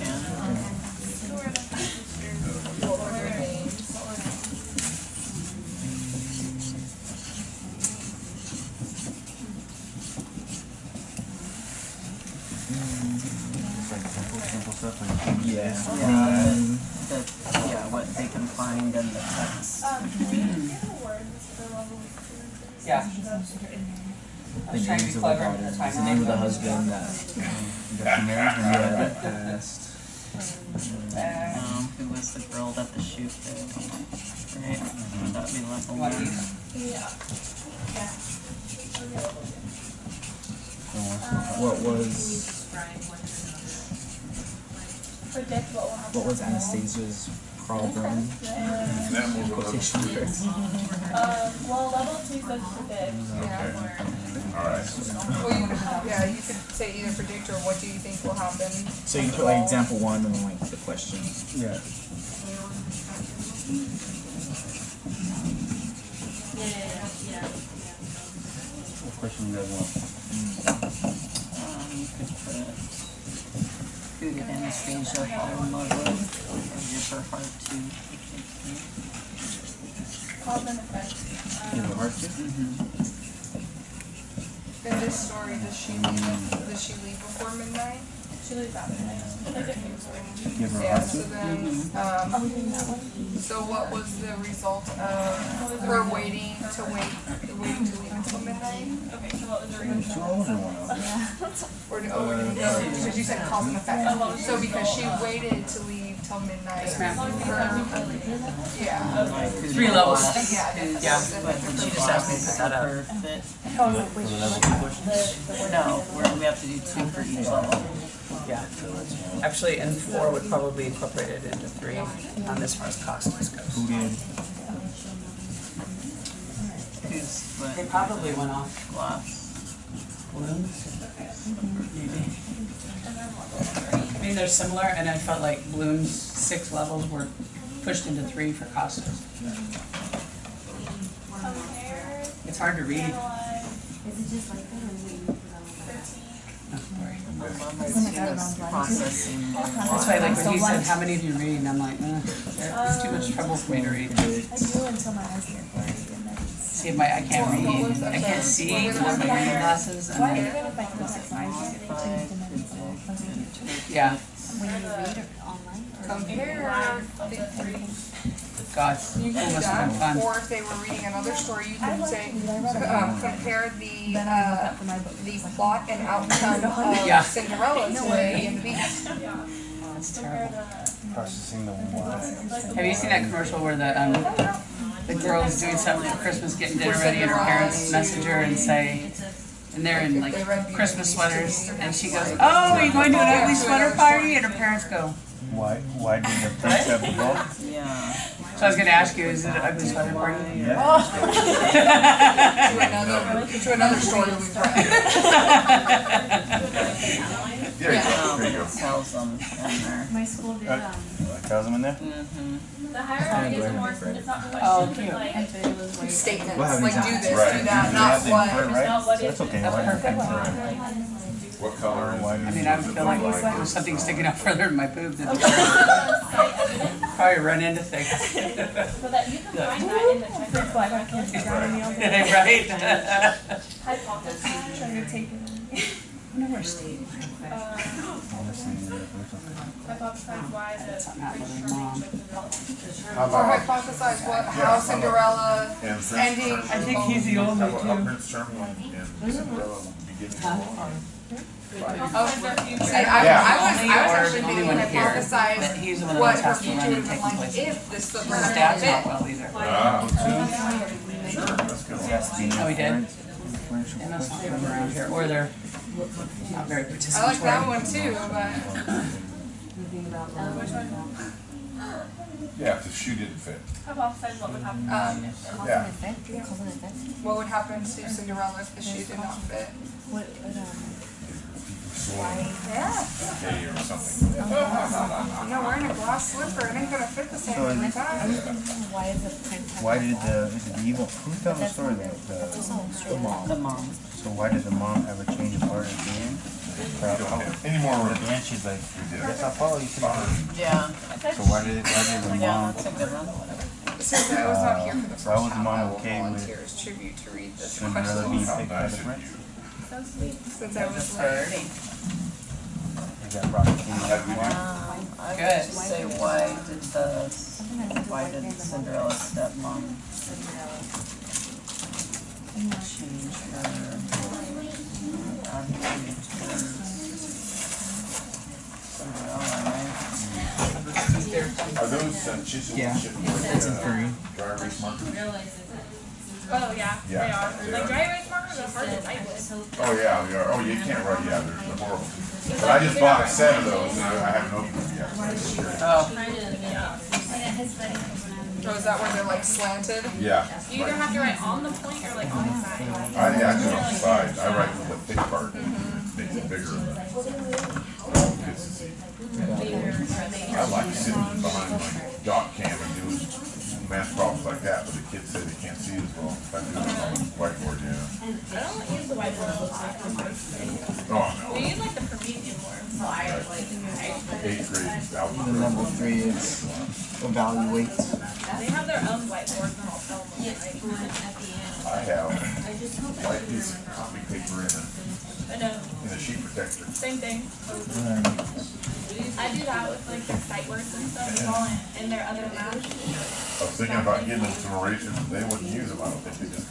Speaker 9: Simple stuff like
Speaker 3: What they can find in the text.
Speaker 1: Yeah. I was trying to be clever. That's
Speaker 9: It's the name of the husband that got married when that passed.
Speaker 3: Who was the girl that the shoot did? Right? Would that be level 1?
Speaker 9: What was Anastasia's Carl Burnett. Quotation marks.
Speaker 5: Well, level 2 says predict.
Speaker 4: Alright.
Speaker 10: Well, yeah, you could say either predict or what do you think will happen.
Speaker 9: So you put like example 1 and then like the question.
Speaker 6: Yeah.
Speaker 8: Yeah.
Speaker 6: What question you guys want?
Speaker 3: You could put food industry and show following logo of your per heart too.
Speaker 5: Cause and effect.
Speaker 6: Give a heart to?
Speaker 10: In this story, does she leave before midnight?
Speaker 5: She leaves out midnight. Like a news story.
Speaker 6: Give her a
Speaker 10: Yeah,
Speaker 6: heart
Speaker 10: so
Speaker 6: to?
Speaker 10: then, so what was the result of her waiting to leave until midnight?
Speaker 5: Okay, so what was the reason?
Speaker 6: Two older one.
Speaker 10: Or, oh, we didn't go, because you said cause and effect. So because she waited to leave till midnight.
Speaker 1: Yes, ma'am.
Speaker 10: Yeah.
Speaker 1: 3 levels.
Speaker 10: Yeah.
Speaker 1: Yeah.
Speaker 3: But
Speaker 1: She just asked me to put that up.
Speaker 3: No, we have to do 2 for each level.
Speaker 1: Yeah. Actually, and 4 would probably incorporate it into 3 on this far as Costas goes.
Speaker 6: Who did?
Speaker 3: Who's what?
Speaker 1: They probably went off
Speaker 3: Glass.
Speaker 1: balloons. Maybe. I mean, they're similar, and I felt like balloons 6 levels were pushed into 3 for Costas.
Speaker 5: Compare,
Speaker 1: It's hard to read.
Speaker 5: analyze,
Speaker 7: Is it just like that or is it?
Speaker 5: 13.
Speaker 1: No, sorry.
Speaker 3: Processing.
Speaker 1: That's why, like, when he said, how many of you read? And I'm like, it's too much trouble for me to read.
Speaker 11: I do until my eyes get blurry and then it's...
Speaker 1: See, if I can't read, I can't see with my reading glasses, and
Speaker 11: Why,
Speaker 1: like,
Speaker 11: even if I close my eyes, it's changed and then it's
Speaker 1: yeah,
Speaker 11: when you read it online?
Speaker 10: Compare,
Speaker 1: gosh,
Speaker 10: you
Speaker 1: that
Speaker 10: could do
Speaker 1: must have been
Speaker 10: that,
Speaker 1: fun.
Speaker 10: or if they were reading another story, you could say, compare
Speaker 11: Then I look up for my book.
Speaker 10: the plot and outcome
Speaker 1: Yeah.
Speaker 10: of Cinderella to Beauty and the Beast.
Speaker 1: That's terrible.
Speaker 6: Processing the water.
Speaker 1: Have you seen that commercial where the girl's doing something for Christmas, getting dinner ready, and her parents message her and say, and they're in like Christmas sweaters, and she goes, "Oh, are you going to an ugly sweater party?" And her parents go,
Speaker 6: Why did the prince have the ball?
Speaker 3: Yeah.
Speaker 1: so I was gonna ask you, is it an ugly sweater party?
Speaker 6: Yeah.
Speaker 10: To another story we've read.
Speaker 4: There you go, there you go.
Speaker 3: Tells them in there.
Speaker 11: My school did,
Speaker 6: Tells them in there?
Speaker 5: The hierarchy is more, it's not
Speaker 1: Oh,
Speaker 5: questions,
Speaker 1: cute.
Speaker 5: it's like,
Speaker 10: Statements,
Speaker 6: What have
Speaker 10: like
Speaker 6: you
Speaker 10: do
Speaker 6: done?
Speaker 10: this,
Speaker 4: Right.
Speaker 10: do that, not
Speaker 6: Right.
Speaker 10: what.
Speaker 5: not what is.
Speaker 6: That's okay.
Speaker 1: That's
Speaker 6: Why not?
Speaker 1: perfect.
Speaker 4: What color is
Speaker 1: I mean, I would feel like there was something sticking out further in my boob than probably run into things.
Speaker 5: So that you can find that in the check.
Speaker 11: like my kids are drowning me all day.
Speaker 1: Right?
Speaker 5: Hypothesis.
Speaker 11: Trying to take it.
Speaker 1: Never stayed.
Speaker 5: Hypothesize why the British
Speaker 1: Mom.
Speaker 4: How
Speaker 10: Or
Speaker 4: about,
Speaker 10: hypothesize how Cinderella
Speaker 4: and Prince
Speaker 10: ending.
Speaker 4: Charming?
Speaker 1: I think he's the only
Speaker 4: How
Speaker 1: two.
Speaker 4: Prince Charming and Cinderella beginning?
Speaker 10: See, I
Speaker 1: Yeah.
Speaker 10: was actually
Speaker 1: Only
Speaker 10: thinking
Speaker 1: one here, but
Speaker 10: hypothesize
Speaker 1: he's the one
Speaker 10: what
Speaker 1: that
Speaker 10: her
Speaker 1: has to
Speaker 10: future
Speaker 1: run
Speaker 10: would
Speaker 1: and
Speaker 10: have
Speaker 1: take
Speaker 10: been like
Speaker 1: place.
Speaker 10: if this book
Speaker 1: His
Speaker 10: had
Speaker 1: dad's not
Speaker 10: not
Speaker 1: well either.
Speaker 4: Sure, that's good.
Speaker 1: Oh, he did? They must not live around here, or they're not very participatory.
Speaker 10: I like that one too, but
Speaker 4: Yeah, if the shoe didn't fit.
Speaker 5: Hypothesize what would happen.
Speaker 4: Yeah.
Speaker 10: what would happen to Cinderella if the shoe did not fit? Yeah.
Speaker 4: Gay or something.
Speaker 10: You know, wearing a glass slipper, it ain't gonna fit the same every time.
Speaker 6: Why did is it the evil? Who told the story? The mom.
Speaker 3: The mom.
Speaker 6: So why did the mom ever change of heart at the end?
Speaker 4: Any more
Speaker 6: At
Speaker 4: room?
Speaker 6: the end, she's like, "Yes, I'll follow you." To the
Speaker 3: Yeah.
Speaker 6: so why did the
Speaker 3: Yeah,
Speaker 6: mom?
Speaker 3: that's a good one.
Speaker 10: Since I was not here for the first
Speaker 6: Why was the
Speaker 10: half,
Speaker 6: mom
Speaker 10: I will
Speaker 6: okay with
Speaker 10: volunteer as tribute to read this
Speaker 6: Cinderella being
Speaker 10: question.
Speaker 6: picked by
Speaker 4: Nice
Speaker 6: the
Speaker 4: of
Speaker 6: prince?
Speaker 4: you.
Speaker 5: So sweet.
Speaker 10: Since I was late.
Speaker 6: Is that Rocket King?
Speaker 4: How'd we do?
Speaker 3: I would
Speaker 1: Good.
Speaker 3: just say why did Cinderella's stepmom change her attitude towards Cinderella, right?
Speaker 4: Are those chiseled?
Speaker 9: Yeah. It's in Korean.
Speaker 4: Dry erase markers?
Speaker 5: Oh, yeah, they
Speaker 4: Yeah,
Speaker 5: are.
Speaker 4: they
Speaker 5: Like
Speaker 4: are.
Speaker 5: dry erase markers are hard to type with.
Speaker 4: Oh, yeah, they are. Oh, you can't write, yeah, they're horrible. But I just bought a set of those and I haven't opened them yet. So I'm just curious.
Speaker 1: Oh,
Speaker 5: Yeah.
Speaker 10: Oh, is that where they're like slanted?
Speaker 4: Yeah.
Speaker 5: You either have to write on the point or like on the side.
Speaker 4: I actually on the side, I write with the thick part, makes it bigger. Kids to see. I like sitting behind my dot cam and doing math problems like that, but the kids say they can't see as well. I do it on the whiteboard, yeah.
Speaker 5: I don't use the whiteboard a lot for first grade.
Speaker 4: Oh,
Speaker 5: We
Speaker 4: no.
Speaker 5: use like the Promethean more.
Speaker 4: Eighth grade
Speaker 9: The
Speaker 4: algebra.
Speaker 9: number 3 is evaluate.
Speaker 5: They have their own whiteboard and I'll tell them.
Speaker 4: I have a white piece of copy paper
Speaker 5: I know,
Speaker 4: in a sheet protector.
Speaker 5: same thing. I do that with like their sight words and stuff, it's all in their other math.
Speaker 4: I was thinking about getting them some erasers, but they wouldn't use them, I don't think they just.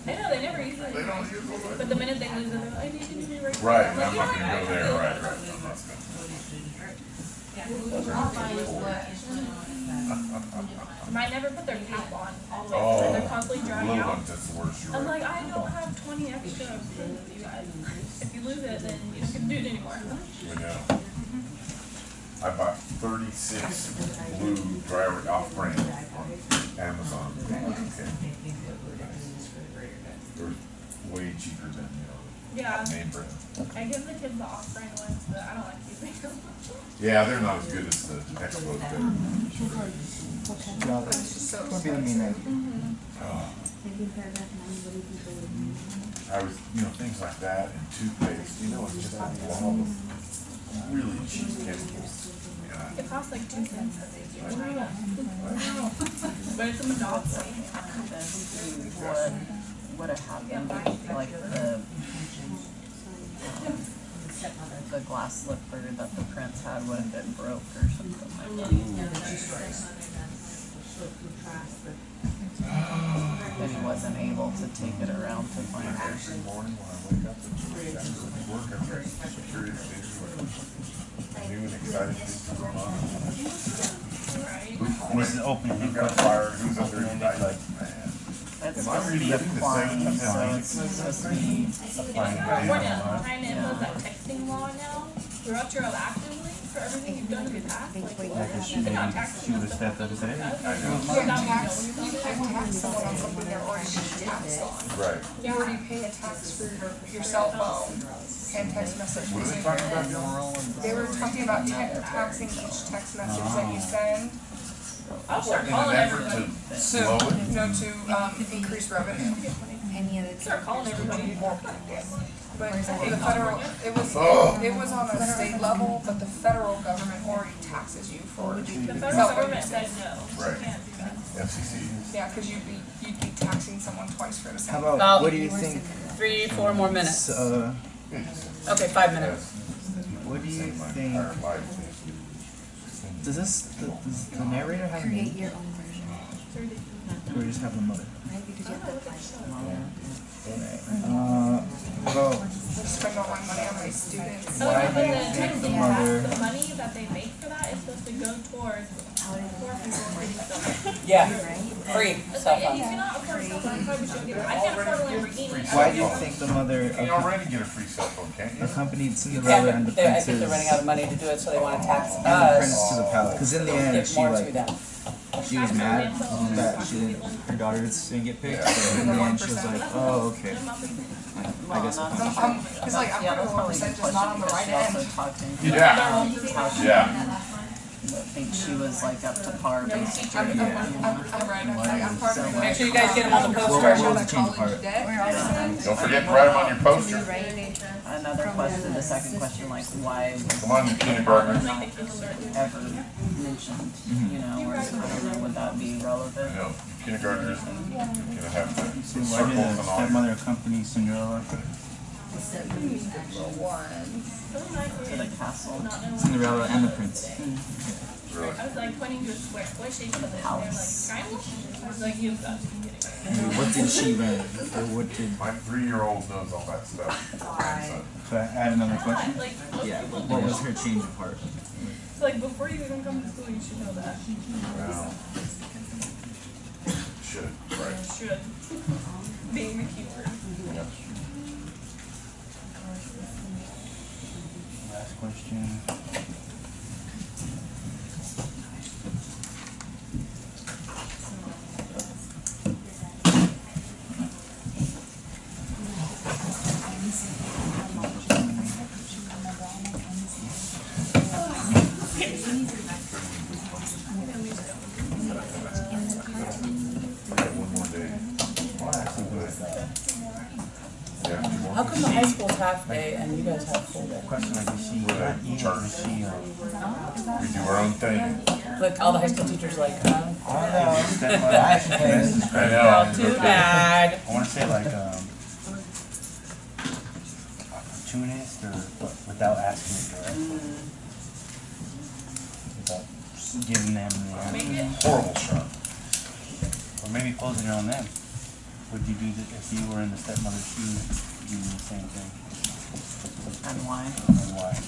Speaker 5: I know, they never use it.
Speaker 4: They don't use them.
Speaker 5: But the minute they lose it, they're like, I need to be right.
Speaker 4: Right, and I'm not gonna go there, right, right. I'm not
Speaker 5: Might never put their cap on all the way,
Speaker 4: Oh,
Speaker 5: so they're constantly drying
Speaker 4: little
Speaker 5: out.
Speaker 4: ones, that's the worst, you're
Speaker 5: I'm
Speaker 4: right.
Speaker 5: like, I don't have 20 extra pins, you guys. If you lose it, then you don't get to do it anymore.
Speaker 4: We know. I bought 36 blue dry off-brand on Amazon. Okay. They're way cheaper than,
Speaker 5: Yeah,
Speaker 4: name brand.
Speaker 5: I give the kids the off-brand ones, but I don't like using them.
Speaker 4: Yeah, they're not as good as the Expos better.
Speaker 9: Yeah, that would be the main idea.
Speaker 4: I was, things like that and toothpaste, it's just a lot of really cheap chemicals. Yeah.
Speaker 5: It costs like 2 cents in China. But it's a monopoly.
Speaker 3: What would have happened if, like, the glass slipper that the prince had would have been broke or something like that. And he wasn't able to take it around to find it.
Speaker 4: Every morning when I wake up and after work, I'm just curious to see what new and exciting things are going on.
Speaker 6: This is open.
Speaker 4: Who got fired, who's under indictment?
Speaker 3: It's
Speaker 4: Am I
Speaker 3: supposed to be
Speaker 4: reading the
Speaker 3: applying,
Speaker 4: same-
Speaker 3: so it's supposed to be applying.
Speaker 5: We're trying to implement that texting law now, retroactively for everything you've done in the past. Like, you cannot tax
Speaker 6: She would have stepped up and said, hey.
Speaker 10: You can't tax, you can't tax someone on something they're already being taxed on.
Speaker 4: Right.
Speaker 10: You already pay a tax for your cell phone and text message.
Speaker 4: What are they talking about, John?
Speaker 10: They were talking about taxing each text message that you send.
Speaker 5: I'll start
Speaker 4: In an
Speaker 5: calling
Speaker 4: effort
Speaker 5: everybody.
Speaker 4: to slow it?
Speaker 10: To increase revenue.
Speaker 5: Start calling everybody.
Speaker 10: But the federal, it was on a state level, but the federal government already taxes you for.
Speaker 5: The federal government said no.
Speaker 4: Right.
Speaker 5: You can't do that.
Speaker 4: FCC.
Speaker 10: Yeah, cause you'd be taxing someone twice for the same.
Speaker 9: How about, what do you think?
Speaker 1: 3-4 more minutes. Okay, 5 minutes.
Speaker 9: What do you
Speaker 4: My
Speaker 9: think?
Speaker 4: entire life.
Speaker 9: Does the narrator have a
Speaker 11: Create
Speaker 9: name?
Speaker 11: your own version.
Speaker 9: Or just have a mother?
Speaker 11: Right? Because you have to
Speaker 9: Well,
Speaker 10: Spend all my money on my students.
Speaker 5: Oh,
Speaker 9: Why
Speaker 5: yeah,
Speaker 9: do
Speaker 5: but
Speaker 9: you
Speaker 5: the
Speaker 9: think the
Speaker 5: texting
Speaker 9: mother-
Speaker 5: tax, the money that they make for that is supposed to go towards poor people getting stuff.
Speaker 1: Yeah,
Speaker 11: right?
Speaker 1: free
Speaker 5: It's
Speaker 1: cell
Speaker 5: like, if you
Speaker 1: phone.
Speaker 5: cannot afford a cell phone, I probably shouldn't get it. I can't afford a Lamborghini.
Speaker 9: why do you think the mother
Speaker 4: You can already get a free cell phone, can't you?
Speaker 9: accompanied Cinderella and the
Speaker 1: I think they're running
Speaker 9: princes
Speaker 1: out of money to do it, so they wanna tax
Speaker 9: and the
Speaker 1: us.
Speaker 9: prince to the palace? Because in the end,
Speaker 1: Give
Speaker 9: she
Speaker 1: more to
Speaker 9: like
Speaker 1: them.
Speaker 9: she was mad that she didn't, her daughter didn't get picked. But in the end, she was like, oh okay. I guess.
Speaker 10: Cause like, I'm
Speaker 3: Yeah,
Speaker 10: pretty
Speaker 3: that's
Speaker 10: sure
Speaker 3: probably a good
Speaker 10: 1% is not on
Speaker 3: question
Speaker 10: the
Speaker 3: because
Speaker 10: right
Speaker 3: she also
Speaker 10: end.
Speaker 3: talked into
Speaker 4: Yeah.
Speaker 3: how she
Speaker 4: Yeah.
Speaker 3: I think she was like up to par basically.
Speaker 10: I'm right, I'm part of the.
Speaker 1: Make sure you guys get them on the
Speaker 9: What
Speaker 1: poster.
Speaker 9: was the change part?
Speaker 4: Don't forget to write them on your poster.
Speaker 3: Another question, the second question, like why
Speaker 4: Come on, you kindergartners.
Speaker 3: not ever mentioned, or I don't know, would that be relevant?
Speaker 4: Kindergartners, you're gonna have the
Speaker 6: So why did
Speaker 4: circles
Speaker 6: the
Speaker 4: and all.
Speaker 6: stepmother accompany Cinderella?
Speaker 3: To the castle.
Speaker 9: Cinderella and the prince.
Speaker 4: Really?
Speaker 5: I was like pointing to a square. What shape is it? They're like triangle. I was like, you've got to be kidding me.
Speaker 9: What did she rent? Or what did?
Speaker 4: My 3-year-old knows all that stuff. Grandson.
Speaker 6: So I add another question?
Speaker 5: Like most
Speaker 9: Yeah.
Speaker 5: people
Speaker 9: What
Speaker 5: do.
Speaker 9: was her change of heart?
Speaker 5: It's like before you even come to school, you should know that.
Speaker 4: Well, should, right.
Speaker 5: Should. Being the keyword.
Speaker 4: Yep.
Speaker 6: Last question.
Speaker 1: How come the high school's half day and you guys have full day?
Speaker 6: Question like, is she not eating, is she,
Speaker 4: We do our own thing.
Speaker 1: Look, all the high school teachers like,
Speaker 6: I don't know. Stepmother, I actually think this is
Speaker 4: I
Speaker 6: crazy.
Speaker 4: know.
Speaker 1: too bad.
Speaker 6: I wanna say like, opportunist or without asking it directly. Without giving them the,
Speaker 4: Horrible shot.
Speaker 6: or maybe posing it on them. Would you do that if you were in the stepmother's shoes? Would you do the same thing?
Speaker 3: And why?
Speaker 6: And why?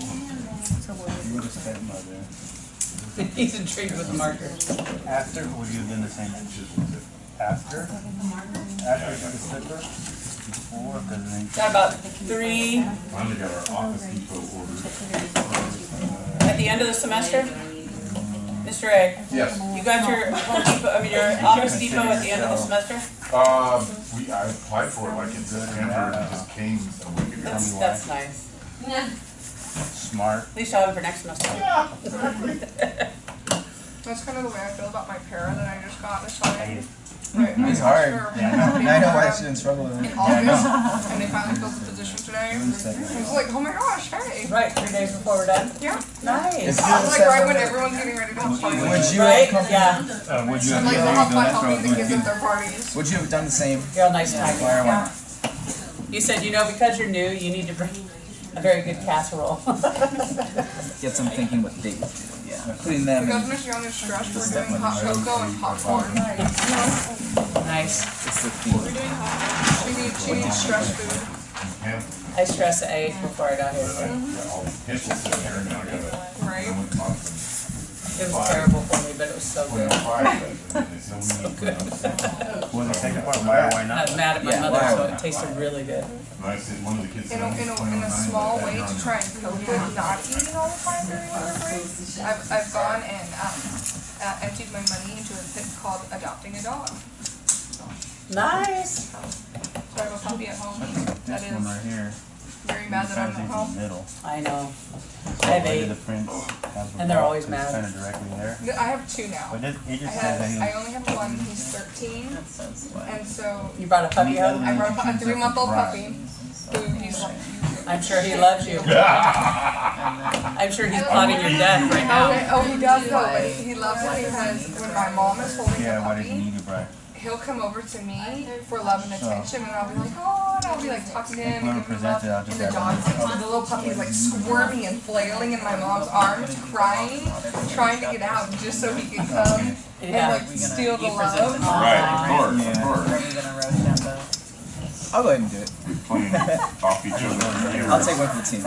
Speaker 6: You were the stepmother.
Speaker 1: He's intrigued with the marker.
Speaker 6: After, would you have done the same? After? After the slipper? Before? Because then.
Speaker 1: Got about 3
Speaker 4: Finally got our Office Depot ordered.
Speaker 1: at the end of the semester. Mr. A,
Speaker 4: Yes.
Speaker 1: you got your Home Depot, I mean, your Office Depot at the end of the semester?
Speaker 4: I applied for it like in September and it just came a week ago.
Speaker 1: That's nice.
Speaker 6: Smart.
Speaker 1: At least you'll have it for next semester.
Speaker 10: That's kind of the way I feel about my para that I just got this time.
Speaker 9: It's hard. I know why students struggle with it.
Speaker 10: In August, and they finally filled the position today. I was like, oh my gosh, hey.
Speaker 1: Right, 3 days before we're done?
Speaker 10: Yeah.
Speaker 1: Nice.
Speaker 10: Like right when everyone's getting ready to have parties.
Speaker 9: Would you
Speaker 1: Right?
Speaker 9: have
Speaker 1: Yeah.
Speaker 6: Would you
Speaker 10: And
Speaker 6: have
Speaker 10: like they'll have fun helping the kids at their parties.
Speaker 9: Would you have done the same?
Speaker 1: You're all nice timing.
Speaker 9: Why or why not?
Speaker 1: You said, you know, because you're new, you need to bring a very good casserole.
Speaker 9: Get some thinking what they would do. Yeah. Putting them
Speaker 10: Because
Speaker 9: in.
Speaker 10: Miss Young is stressed, we're doing hot cocoa and popcorn.
Speaker 1: Nice.
Speaker 9: It's the theme.
Speaker 10: She needs stress food.
Speaker 1: I stressed at 8 before I got here. So.
Speaker 10: Right?
Speaker 1: It was terrible for me, but it was so good.
Speaker 6: Was the second part, why or why
Speaker 1: I
Speaker 6: not?
Speaker 1: was mad at my
Speaker 9: Yeah,
Speaker 1: mother,
Speaker 9: why?
Speaker 1: so it tasted really good.
Speaker 10: In a small way to try and cope with not eating all the time during winter break, I've gone and emptied my money into a pit called Adopting a Dog.
Speaker 1: Nice.
Speaker 10: So I have a puppy at home that
Speaker 6: This one
Speaker 10: is
Speaker 6: right here.
Speaker 10: very mad that I'm not
Speaker 6: In the
Speaker 10: home.
Speaker 6: middle.
Speaker 1: I know.
Speaker 6: So
Speaker 1: I have
Speaker 6: where
Speaker 1: 8.
Speaker 6: do the prints have the
Speaker 1: And they're
Speaker 6: box?
Speaker 1: always
Speaker 6: It's
Speaker 1: mad.
Speaker 6: kind of directly there.
Speaker 10: I have 2 now.
Speaker 6: But it
Speaker 10: I
Speaker 6: just says that he
Speaker 10: I
Speaker 6: was.
Speaker 10: only have one, he's 13,
Speaker 3: That's so sweet.
Speaker 10: and so
Speaker 1: You brought a puppy home?
Speaker 10: I brought a 3-month-old puppy who he's
Speaker 1: I'm sure he loves you. I'm sure he's plotting your death right now.
Speaker 10: Oh, he does though, but he loves it because when my mom is holding
Speaker 6: Yeah,
Speaker 10: the
Speaker 6: why did you
Speaker 10: puppy,
Speaker 6: need it, Brian?
Speaker 10: he'll come over to me for love and attention, and I'll be like, oh, and I'll be like talking to him,
Speaker 6: Whoever
Speaker 10: and giving him love,
Speaker 6: presented, I'll
Speaker 10: and
Speaker 6: just
Speaker 10: the
Speaker 6: have
Speaker 10: dog's like, the little puppy's like squirming and flailing in my mom's arms, crying, trying to get out just so he can come and like steal the love.
Speaker 4: Right, of course, of
Speaker 3: Are
Speaker 4: course.
Speaker 3: you gonna roast them both?
Speaker 9: I'll go ahead and do it.
Speaker 4: Playing off each other.
Speaker 9: I'll take one for the team.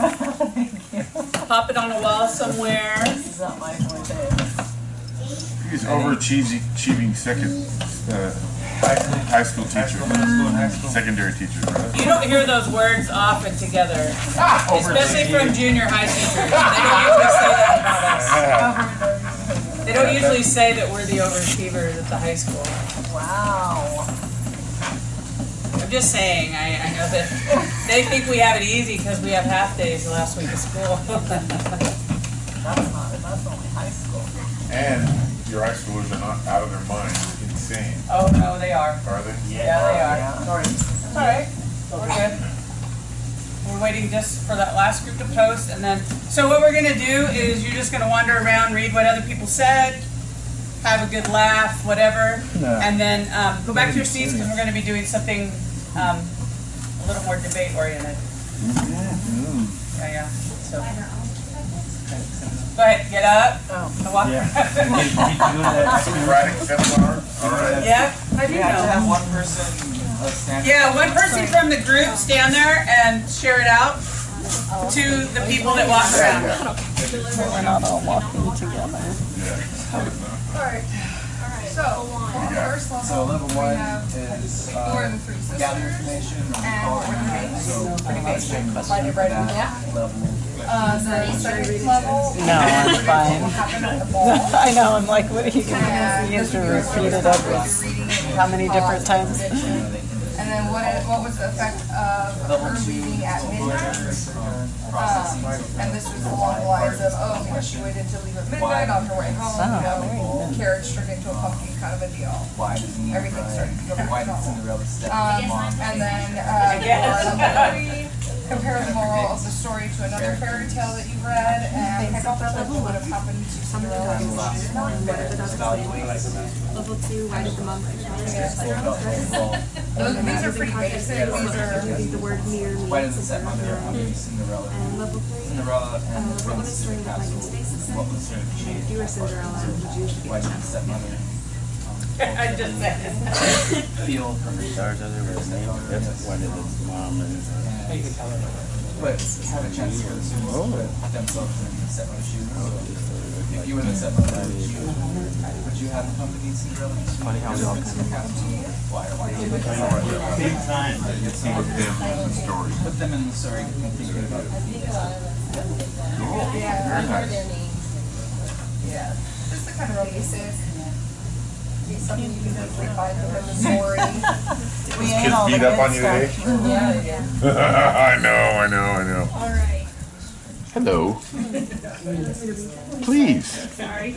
Speaker 1: Pop it on a wall somewhere.
Speaker 3: Is that my forte?
Speaker 4: He's overachieving second, high school teacher, secondary teacher.
Speaker 1: You don't hear those words often together, especially from junior high teachers. They don't usually say that we're the overachievers at the high school.
Speaker 3: Wow.
Speaker 1: I'm just saying, I know that they think we have it easy because we have half days the last week of school.
Speaker 3: That's only high school.
Speaker 4: And your high schoolers are not out of their minds, insane,
Speaker 1: Oh, no, they are.
Speaker 4: are they?
Speaker 1: Yeah, they are. All right, we're good. We're waiting just for that last group to post, and then, so what we're gonna do is you're just gonna wander around, read what other people said, have a good laugh, whatever, and then go back to your seats because we're gonna be doing something a little more debate oriented. Yeah. So, go ahead, get up. And walk around.
Speaker 4: Socratic seminar, all right.
Speaker 1: Yeah, I do
Speaker 9: You have to have
Speaker 1: know.
Speaker 9: one person stand.
Speaker 1: Yeah, one person from the group stand there and share it out to the people that walk around.
Speaker 10: Alright. So, on the first level,
Speaker 9: So level
Speaker 10: we
Speaker 9: one
Speaker 10: have
Speaker 9: is
Speaker 10: who are the three sisters,
Speaker 9: gather information or we
Speaker 10: and
Speaker 9: call
Speaker 10: what
Speaker 9: it
Speaker 10: we're doing.
Speaker 9: so
Speaker 10: Pretty basic, but
Speaker 9: question
Speaker 10: right
Speaker 9: that
Speaker 10: now.
Speaker 9: level.
Speaker 10: The second level.
Speaker 3: No, I'm fine.
Speaker 10: What happened at the ball.
Speaker 3: I know, I'm like, what are you gonna
Speaker 10: And
Speaker 3: you have to repeat it every, how many different times?
Speaker 10: And then what was the effect of her leaving at midnight? And this was along the lines of, she waited to leave at midnight on her way home, carriage turned into a pumpkin kind of a deal.
Speaker 9: Why does he
Speaker 10: Everything started to go back
Speaker 9: why
Speaker 10: to
Speaker 9: does
Speaker 10: normal.
Speaker 9: Cinderella step mom?
Speaker 10: And then, compare the moral of the story to another fairy tale that you read, and pick out what would have happened to Cinderella.
Speaker 11: Level 2, why did the mom write
Speaker 10: These are pretty basic. These are
Speaker 11: the word near me?
Speaker 9: Why does the stepmother Cinderella?
Speaker 11: And level 3,
Speaker 9: Cinderella and the
Speaker 11: what would a
Speaker 9: prince
Speaker 11: story
Speaker 9: in the
Speaker 11: look like in
Speaker 9: castle.
Speaker 11: today's society?
Speaker 9: What was her shape?
Speaker 11: If you were Cinderella, would you be
Speaker 9: Why
Speaker 11: a
Speaker 9: did the
Speaker 11: chef?
Speaker 9: stepmother
Speaker 3: I just said
Speaker 9: feel from her
Speaker 6: Stars are there with name. That's why did the mom and
Speaker 9: but have a chance to put themselves in the stepmother's shoes. So if you were the stepmother, would you have accompanied Cinderella? Funny how we all kind of have to. Why?
Speaker 6: big time.
Speaker 4: Story.
Speaker 9: Put them in the story and think about it.
Speaker 10: Yeah, just the kind of basic. Something you can easily find within the story.
Speaker 3: We
Speaker 4: Kids
Speaker 3: ate all the
Speaker 4: beat up
Speaker 3: good
Speaker 4: on you
Speaker 3: stuff.
Speaker 4: today?
Speaker 10: Yeah.
Speaker 4: I know.
Speaker 5: Alright.
Speaker 4: Hello. Please.
Speaker 11: Sorry.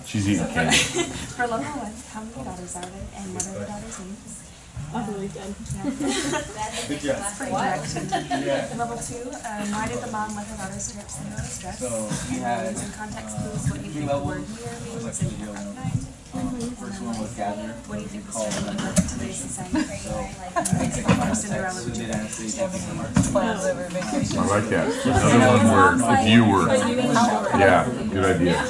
Speaker 4: She's eating candy.
Speaker 11: For level 1, how many daughters are there, and what are the daughters' names? Oh, really good. That's pretty direct. Level 2, why did the mom let her daughters strip Cinderella's dress?
Speaker 9: So we had
Speaker 11: Using context clues, what do you think the word near means in night?
Speaker 9: first one was gather.
Speaker 11: What do you think the
Speaker 9: Call
Speaker 11: story
Speaker 9: them.
Speaker 11: would look in today's society?
Speaker 9: Basic context.
Speaker 11: Cinderella
Speaker 9: So
Speaker 11: would
Speaker 9: did
Speaker 11: do.
Speaker 9: Anastasia give them her
Speaker 3: Plans over vacation.
Speaker 4: I like that. Another one where if you were, yeah, good idea.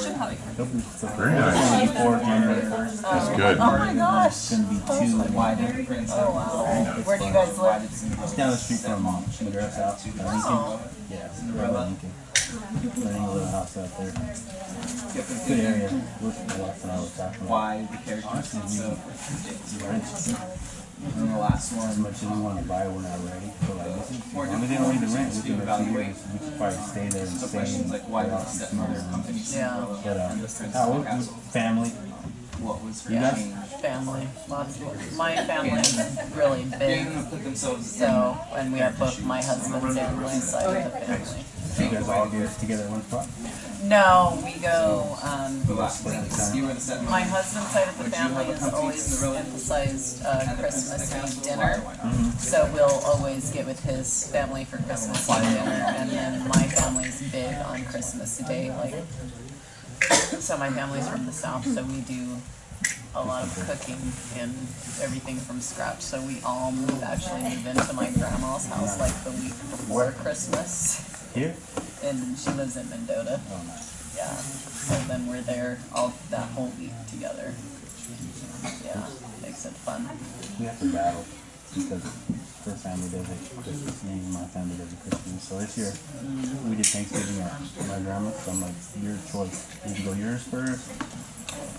Speaker 4: Very nice.
Speaker 6: Before January 1st.
Speaker 4: That's good.
Speaker 3: Oh my gosh.
Speaker 6: It's gonna be two.
Speaker 9: Why did the prince?
Speaker 3: Oh wow. Where do you guys
Speaker 9: Why
Speaker 3: live?
Speaker 9: did Cinderella?
Speaker 6: It's down the street from McGrath's house. Lincoln. Yeah, Cinderella Lincoln. Running a little house out there. Good area. Lots and I was talking about.
Speaker 9: Why the characters and so and then the last
Speaker 6: As
Speaker 9: one.
Speaker 6: much as we want to buy, we're not ready. So like, this is, as long as they don't need the rent, we can let you guys. We should probably stay there and
Speaker 9: So
Speaker 6: stay
Speaker 9: questions
Speaker 6: and
Speaker 9: like why did the
Speaker 6: off the
Speaker 9: stepmother
Speaker 6: summer.
Speaker 9: accompany Cinderella
Speaker 6: But
Speaker 9: and the prince
Speaker 6: how
Speaker 9: to the
Speaker 6: we
Speaker 9: castle?
Speaker 6: family.
Speaker 9: What was her
Speaker 3: Yeah.
Speaker 9: change?
Speaker 3: Family. Lots of, my family's really
Speaker 9: Getting
Speaker 3: big.
Speaker 9: them to put themselves
Speaker 3: So, and we have both my husband's and my side of the family.
Speaker 6: You guys all get together in one spot.
Speaker 3: No, we go,
Speaker 9: the last prince. You were the stepmother.
Speaker 3: my husband's side of the
Speaker 9: Would you
Speaker 3: family
Speaker 9: have
Speaker 3: has
Speaker 9: accompanied
Speaker 3: always
Speaker 9: Cinderella?
Speaker 3: emphasized
Speaker 9: And the prince to the
Speaker 3: Christmas
Speaker 9: castle?
Speaker 3: Eve dinner. So we'll always get with his family for Christmas Eve dinner, and then my family's big on Christmas Day. Like, so my family's from the south, so we do a lot of cooking and everything from scratch. So we all actually move into my grandma's house like the week before Christmas,
Speaker 6: Here?
Speaker 3: and she lives in Mendota.
Speaker 6: Oh, nice.
Speaker 3: Yeah, so then we're there all that whole week together. Yeah, makes it fun.
Speaker 6: We have to battle because her family does it Christmas Eve, my family does it Christmas. So this year we did Thanksgiving at my grandma's. So I'm like, your choice. You can go yours first.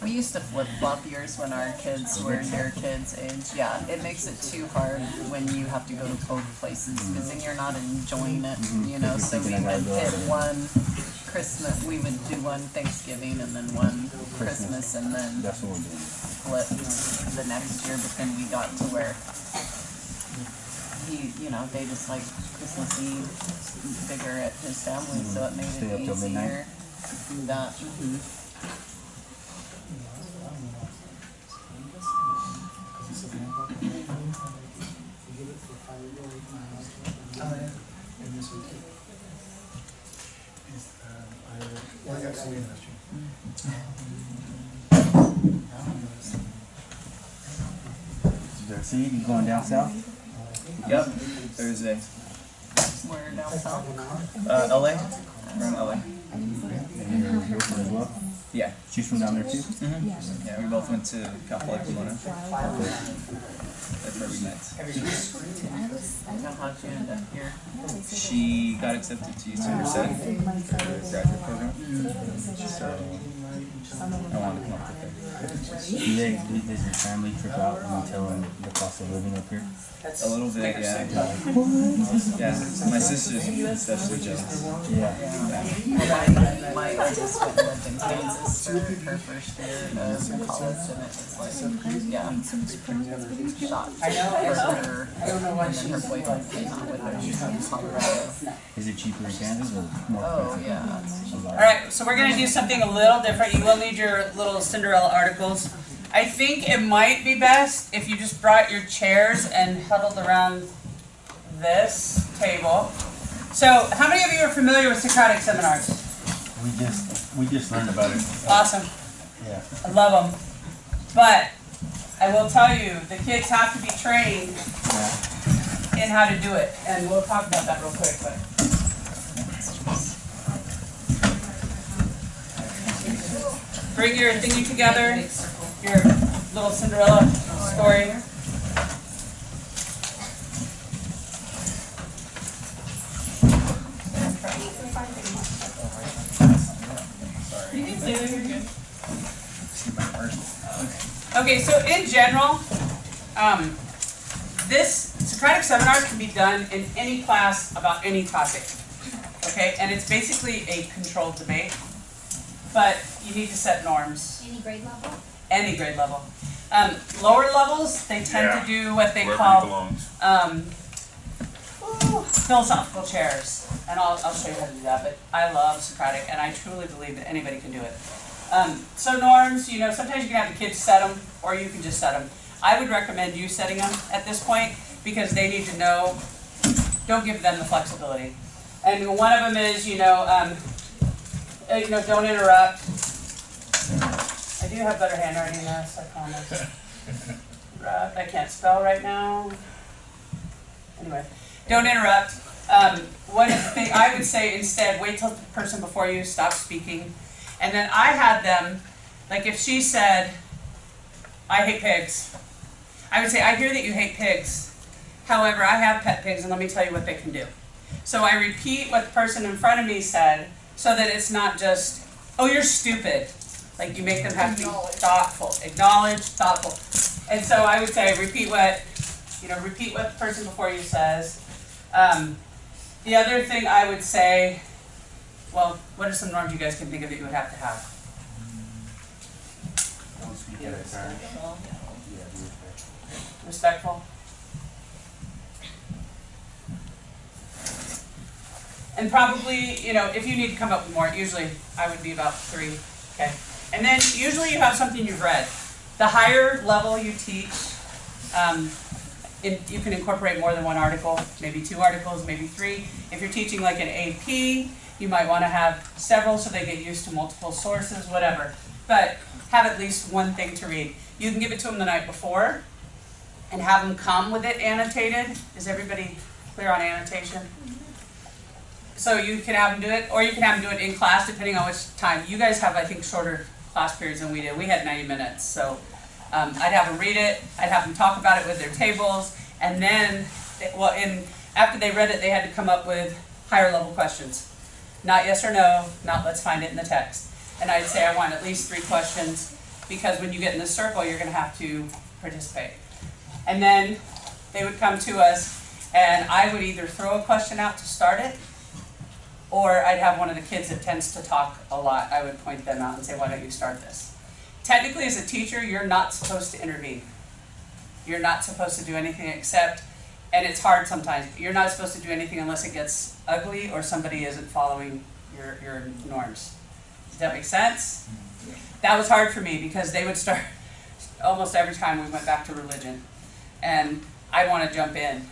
Speaker 3: We used to flip-flop years when our kids were their kids' age. Yeah, it makes it too hard when you have to go to both places because then you're not enjoying it, you know. So we would hit one Christmas, we would do one Thanksgiving and then one Christmas and then
Speaker 6: That's what we're doing.
Speaker 3: flip the next year. But then we got to where they just like Christmas Eve bigger at his family, so it made
Speaker 6: Stay
Speaker 3: it
Speaker 6: up till midnight?
Speaker 3: easier to do that.
Speaker 6: See, you going down south?
Speaker 9: Yep. Thursday.
Speaker 3: We're down south.
Speaker 9: LA. We're in LA.
Speaker 6: And your girlfriend as well?
Speaker 9: Yeah.
Speaker 6: She's from down there too?
Speaker 9: Yeah, we both went to Cal Poly Pomona. That's where we met.
Speaker 3: Now how'd you end up here?
Speaker 9: She got accepted to UC Merced for her graduate program. So
Speaker 11: Some of them
Speaker 9: I wanted to come up with
Speaker 6: Does your family trip out and tell them the cost of living up here?
Speaker 1: That's
Speaker 9: a little bit, yeah. Yeah, my sister's especially jealous.
Speaker 6: Yeah.
Speaker 3: My oldest went and lived in Kansas for her first year of college, and it was like, yeah, shocked
Speaker 1: I know.
Speaker 3: for her.
Speaker 1: I don't know why
Speaker 3: And then her boyfriend came out with her from Colorado.
Speaker 6: Is it cheaper in Kansas or more
Speaker 3: Oh,
Speaker 6: expensive?
Speaker 3: yeah.
Speaker 1: All right, so we're gonna do something a little different. You will need your little Cinderella articles. I think it might be best if you just brought your chairs and huddled around this table. So, how many of you are familiar with Socratic seminars?
Speaker 6: We just learned about it.
Speaker 1: Awesome.
Speaker 6: Yeah.
Speaker 1: I love them. But I will tell you, the kids have to be trained in how to do it, and we'll talk about that real quick. But bring your thingy together, your little Cinderella story. Okay, so in general, this Socratic seminars can be done in any class about any topic. Okay, and it's basically a controlled debate, but you need to set norms.
Speaker 7: Any grade level?
Speaker 1: Any grade level. Lower levels, they tend to do what they
Speaker 4: Wherever he
Speaker 1: call
Speaker 4: belongs.
Speaker 1: philosophical chairs, and I'll show you how to do that. But I love Socratic, and I truly believe that anybody can do it. So norms, you know, sometimes you can have the kids set them, or you can just set them. I would recommend you setting them at this point because they need to know. Don't give them the flexibility. And one of them is, don't interrupt. I do have better handwriting than this, I promise. I can't spell right now. Anyway, don't interrupt. One of the things I would say instead, wait till the person before you stops speaking. And then I had them, like if she said, I hate pigs, I would say, I hear that you hate pigs. However, I have pet pigs and let me tell you what they can do. So I repeat what the person in front of me said so that it's not just, oh, you're stupid. Like you make them have to be thoughtful, acknowledge, thoughtful. And so I would say, repeat what the person before you says. The other thing I would say, well, what are some norms you guys can think of that you would have to have?
Speaker 6: Don't speak out of turn.
Speaker 1: Respectful. And probably, if you need to come up with more, usually I would be about 3, okay? And then usually you have something you've read. The higher level you teach, you can incorporate more than one article, maybe 2 articles, maybe 3. If you're teaching like an AP, you might want to have several so they get used to multiple sources, whatever. But have at least one thing to read. You can give it to them the night before and have them come with it annotated. Is everybody clear on annotation? So you can have them do it, or you can have them do it in class depending on which time. You guys have, I think, shorter class periods than we did. We had 90 minutes. So I'd have them read it, I'd have them talk about it with their tables, and then, after they read it, they had to come up with higher level questions. Not yes or no, not let's find it in the text. And I'd say I want at least 3 questions, because when you get in the circle, you're going to have to participate. And then they would come to us, and I would either throw a question out to start it, or I'd have one of the kids that tends to talk a lot. I would point them out and say, why don't you start this? Technically, as a teacher, you're not supposed to intervene. You're not supposed to do anything except, and it's hard sometimes, but you're not supposed to do anything unless it gets ugly or somebody isn't following your norms. Does that make sense? That was hard for me because they would start, almost every time we went back to religion, and I'd want to jump in,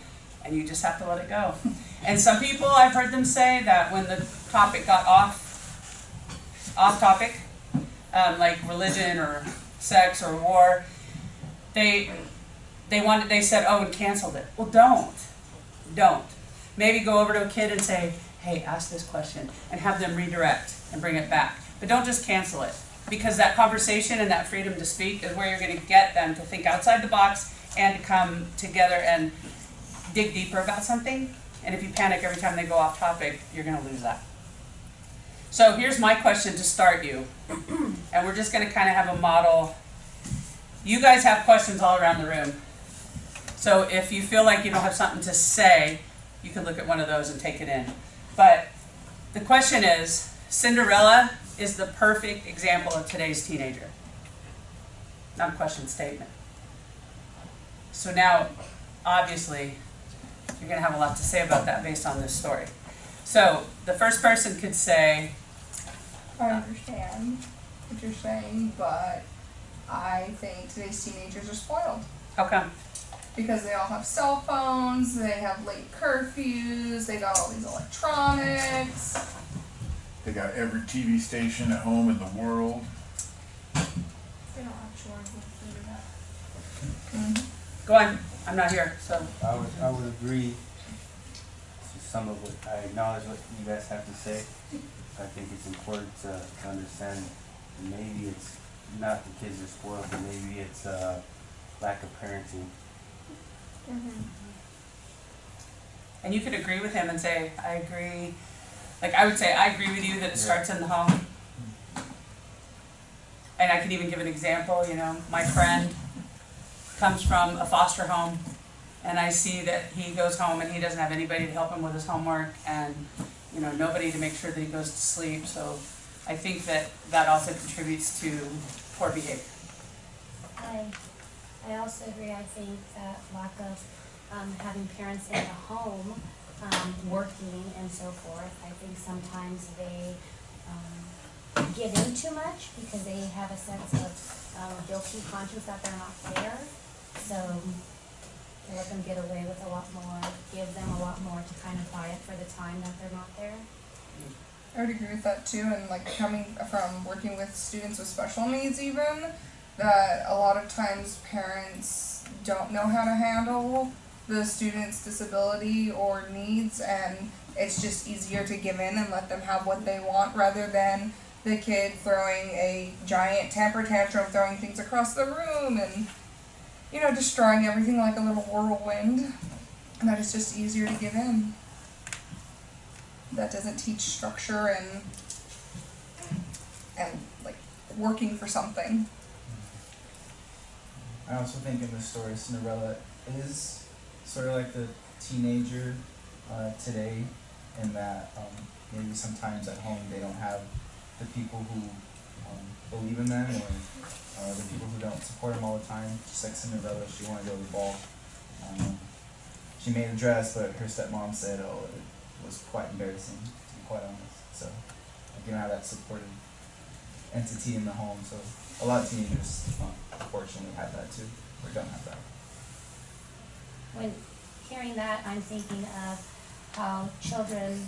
Speaker 1: and you just have to let it go. And some people, I've heard them say that when the topic got off topic, like religion or sex or war, they said, oh, and canceled it. Well, don't. Maybe go over to a kid and say, hey, ask this question, and have them redirect and bring it back. But don't just cancel it, because that conversation and that freedom to speak is where you're going to get them to think outside the box and to come together and dig deeper about something. And if you panic every time they go off topic, you're going to lose that. So here's my question to start you, and we're just going to kind of have a model. You guys have questions all around the room. So if you feel like you don't have something to say, you can look at one of those and take it in. But the question is, Cinderella is the perfect example of today's teenager. Not a question, statement. So now, obviously, you're going to have a lot to say about that based on this story. So the first person could say,
Speaker 10: I understand what you're saying, but I think today's teenagers are spoiled.
Speaker 1: how come?
Speaker 10: Because they all have cell phones, they have late curfews, they got all these electronics.
Speaker 4: They got every TV station at home in the world.
Speaker 10: They don't have chores with that.
Speaker 1: Go on. I'm not here, so.
Speaker 6: I would agree to some of what, I acknowledge what you guys have to say. I think it's important to understand maybe it's not the kids are spoiled, but maybe it's lack of parenting.
Speaker 1: And you could agree with him and say, I agree. Like, I would say, I agree with you that it starts in the home. And I can even give an example, you know, my friend comes from a foster home, and I see that he goes home and he doesn't have anybody to help him with his homework, and, you know, nobody to make sure that he goes to sleep. So I think that that also contributes to poor behavior.
Speaker 7: I also agree. I think that lack of having parents in the home, working and so forth, I think sometimes they give in too much because they have a sense of guilty conscience that they're not there. So to let them get away with a lot more, give them a lot more to kind of buy it for the time that they're not there.
Speaker 10: I would agree with that too, and like coming from working with students with special needs even, that a lot of times parents don't know how to handle the student's disability or needs, and it's just easier to give in and let them have what they want rather than the kid throwing a giant temper tantrum, throwing things across the room and, you know, destroying everything like a little whirlwind. And that is just easier to give in. That doesn't teach structure and like working for something.
Speaker 9: I also think in this story, Cinderella is sort of like the teenager today, in that maybe sometimes at home they don't have the people who believe in them, or the people who don't support them all the time. Just like Cinderella, she wanted to go to the ball. She made a dress, but her stepmom said, oh, it was quite embarrassing, to be quite honest. So you don't have that supportive entity in the home. So a lot of teenagers, unfortunately, have that too, or don't have that.
Speaker 7: When hearing that, I'm thinking of how children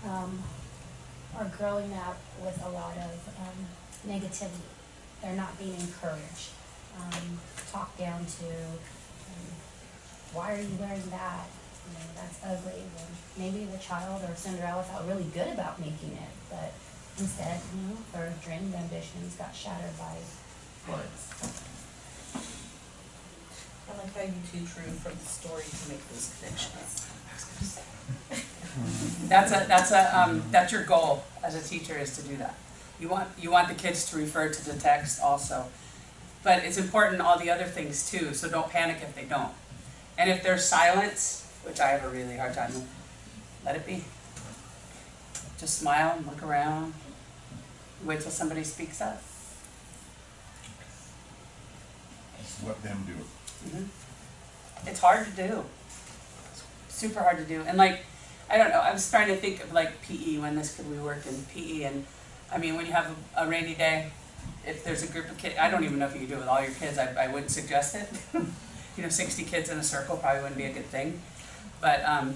Speaker 7: are growing up with a lot of negativity. They're not being encouraged, talked down to, why are you wearing that? You know, that's ugly. Well, maybe the child or Cinderella felt really good about making it, but instead, you know, her dreams, ambitions got shattered by words.
Speaker 12: I like how you two drew from the story to make those connections.
Speaker 1: That's your goal as a teacher, is to do that. You want the kids to refer to the text also, but it's important all the other things too. So don't panic if they don't. And if there's silence, which I have a really hard time with, let it be. Just smile and look around. Wait till somebody speaks up.
Speaker 4: Just let them do it.
Speaker 1: Mm-hmm. It's hard to do. Super hard to do. And like, I don't know, I was trying to think of like PE, when this could we work in PE, and I mean, when you have a rainy day, if there's a group of kids, I don't even know if you can do it with all your kids, I wouldn't suggest it. You know, 60 kids in a circle probably wouldn't be a good thing. But a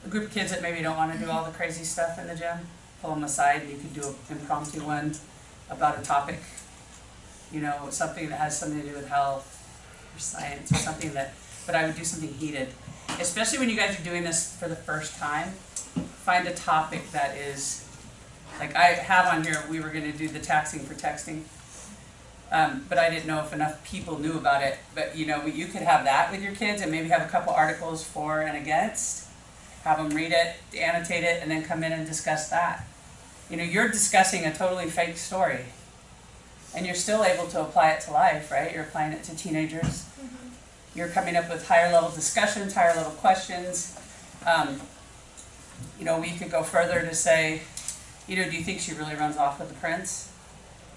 Speaker 1: group of kids that maybe don't want to do all the crazy stuff in the gym, pull them aside, and you could do an impromptu one about a topic, you know, something that has something to do with health or science or something that, but I would do something heated. Especially when you guys are doing this for the first time, find a topic that is, like I have on here, we were going to do the taxing for texting, but I didn't know if enough people knew about it. But you know, you could have that with your kids and maybe have a couple articles for and against, have them read it, annotate it, and then come in and discuss that. You know, you're discussing a totally fake story, and you're still able to apply it to life, right? You're applying it to teenagers. You're coming up with higher level discussions, higher level questions. You know, we could go further to say, you know, do you think she really runs off with the prince?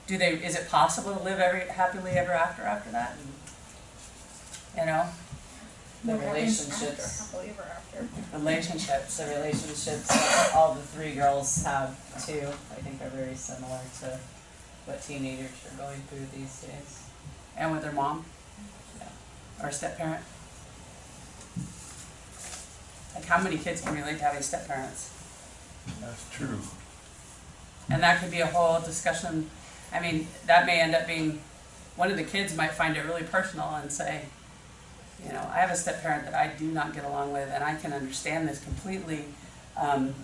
Speaker 1: Is it possible to live happily ever after that? You know?
Speaker 3: The relationships that all the three girls have too, I think are very similar to what teenagers are going through these days.
Speaker 1: And with their mom? Or a step-parent? Like, how many kids can relate to having step-parents?
Speaker 4: That's true.
Speaker 1: And that could be a whole discussion. I mean, that may end up being, one of the kids might find it really personal and say, you know, I have a step-parent that I do not get along with, and I can understand this completely. And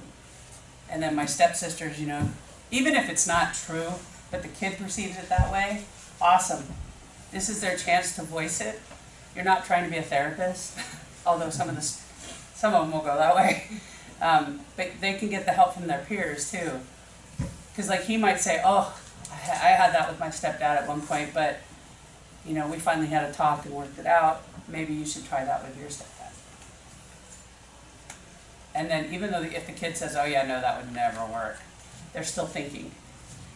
Speaker 1: then my stepsisters, you know, even if it's not true, but the kid perceives it that way, awesome. This is their chance to voice it. You're not trying to be a therapist, although some of them will go that way. But they can get the help from their peers too. Because like he might say, oh, I had that with my stepdad at one point, but you know, we finally had a talk and worked it out. Maybe you should try that with your stepdad. And then even though if the kid says, oh yeah, no, that would never work, they're still thinking.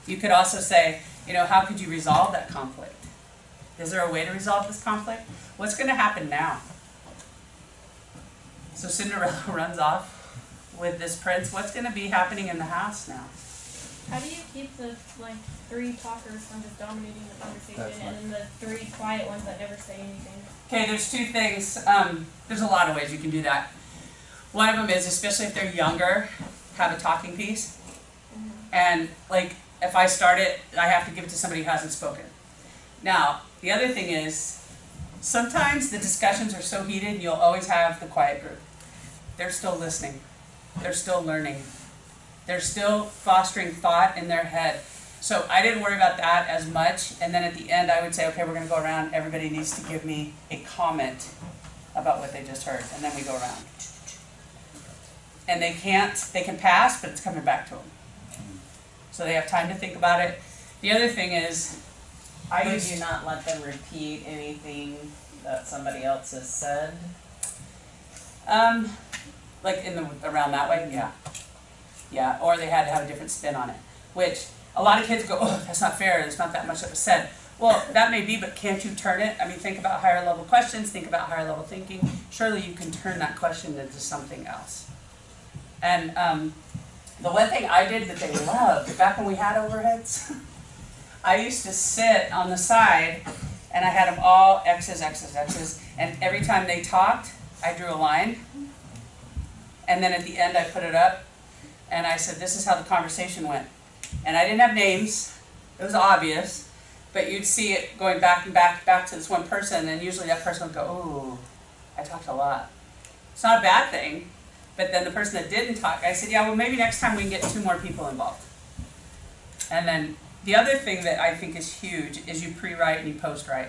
Speaker 1: You could also say, you know, how could you resolve that conflict? Is there a way to resolve this conflict? What's going to happen now? So Cinderella runs off with this prince. What's going to be happening in the house now?
Speaker 5: How do you keep the three talkers from just dominating the conversation and then the three quiet ones that never say anything?
Speaker 1: Okay, there's two things. There's a lot of ways you can do that. One of them is, especially if they're younger, have a talking piece. And like, if I start it, I have to give it to somebody who hasn't spoken. Now, the other thing is, sometimes the discussions are so heated, you'll always have the quiet group. They're still listening. They're still learning. They're still fostering thought in their head. So I didn't worry about that as much. And then at the end, I would say, okay, we're going to go around. Everybody needs to give me a comment about what they just heard. And then we go around. And they can pass, but it's coming back to them. So they have time to think about it. The other thing is,
Speaker 3: Would you not let them repeat anything that somebody else has said?
Speaker 1: Like around that way, yeah. Yeah, or they had to have a different spin on it. Which, a lot of kids go, oh, that's not fair, there's not that much that was said. Well, that may be, but can't you turn it? I mean, think about higher level questions, think about higher level thinking. Surely you can turn that question into something else. And the one thing I did that they loved, back when we had overheads, I used to sit on the side and I had them all X's, X's, X's, and every time they talked, I drew a line. And then at the end I put it up and I said, this is how the conversation went. And I didn't have names, it was obvious, but you'd see it going back and back to this one person, and usually that person would go, ooh, I talked a lot. It's not a bad thing, but then the person that didn't talk, I said, yeah, well maybe next time we can get 2 more people involved. And then the other thing that I think is huge is you pre-write and you post-write,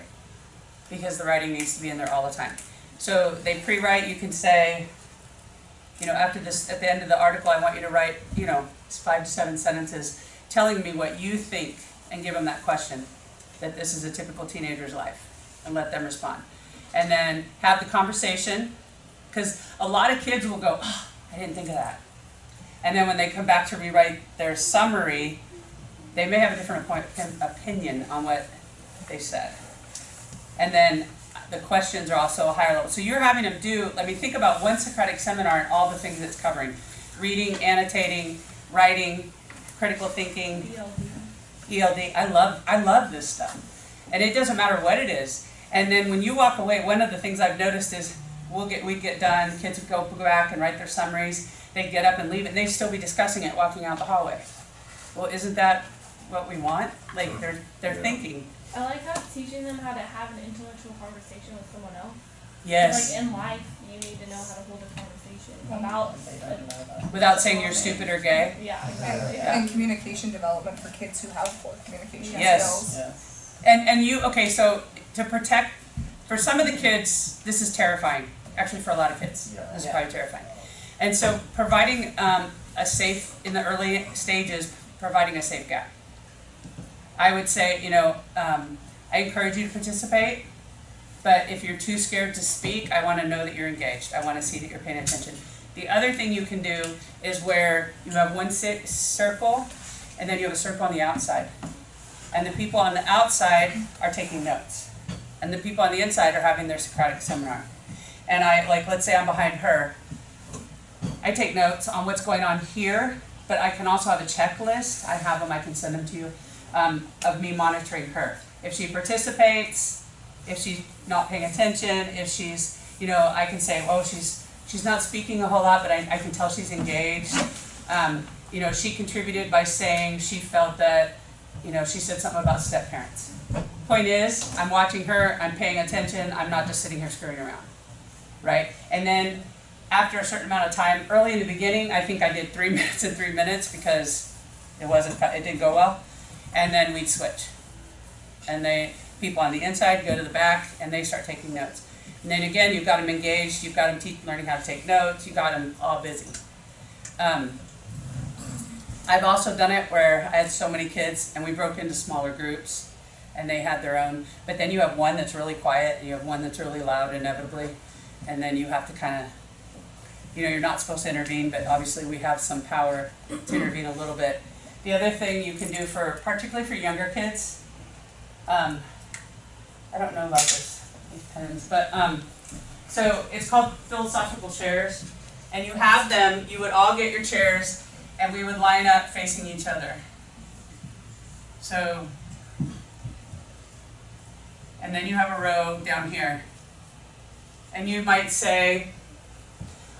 Speaker 1: because the writing needs to be in there all the time. So they pre-write, you can say, you know, after this, at the end of the article, I want you to write, you know, 5 to 7 sentences telling me what you think, and give them that question, that this is a typical teenager's life, and let them respond. And then have the conversation, because a lot of kids will go, oh, I didn't think of that. And then when they come back to rewrite their summary, they may have a different opinion on what they said. And then the questions are also a higher level. So you're having them do, I mean, think about one Socratic seminar and all the things it's covering. Reading, annotating, writing, critical thinking, ELD. I love this stuff. And it doesn't matter what it is. And then when you walk away, one of the things I've noticed is we get done, kids would go back and write their summaries, they'd get up and leave it, and they'd still be discussing it walking out the hallway. Well, isn't that what we want? Like, they're thinking.
Speaker 5: I like how teaching them how to have an intellectual conversation with someone else.
Speaker 1: Yes.
Speaker 5: Like in life, you need to know how to hold a conversation about
Speaker 1: without saying you're stupid or gay.
Speaker 5: Yeah, exactly.
Speaker 10: And communication development for kids who have poor communication
Speaker 1: yes.
Speaker 10: skills.
Speaker 1: Yes. And you, okay, so to protect, for some of the kids, this is terrifying. Actually, for a lot of kids, this is probably terrifying. And so providing a safe, in the early stages, providing a safe gap. I would say, you know, I encourage you to participate, but if you're too scared to speak, I want to know that you're engaged. I want to see that you're paying attention. The other thing you can do is where you have one circle, and then you have a circle on the outside. And the people on the outside are taking notes. And the people on the inside are having their Socratic seminar. And I, like, let's say I'm behind her. I take notes on what's going on here, but I can also have a checklist. I have them, I can send them to you, of me monitoring her. If she participates, if she's not paying attention, if she's, you know, I can say, oh, she's not speaking a whole lot, but I can tell she's engaged. You know, she contributed by saying she felt that, you know, she said something about step-parents. Point is, I'm watching her, I'm paying attention, I'm not just sitting here screwing around, right? And then after a certain amount of time, early in the beginning, I think I did 3 minutes and 3 minutes because it didn't go well. And then we'd switch. And people on the inside go to the back and they start taking notes. And then again, you've got them engaged, you've got them learning how to take notes, you've got them all busy. I've also done it where I had so many kids and we broke into smaller groups and they had their own, but then you have one that's really quiet and you have one that's really loud inevitably, and then you have to kind of, you know, you're not supposed to intervene, but obviously we have some power to intervene a little bit. The other thing you can do for, particularly for younger kids, I don't know about these pens, but so it's called philosophical chairs, and you have them, you would all get your chairs and we would line up facing each other. So, and then you have a row down here. And you might say,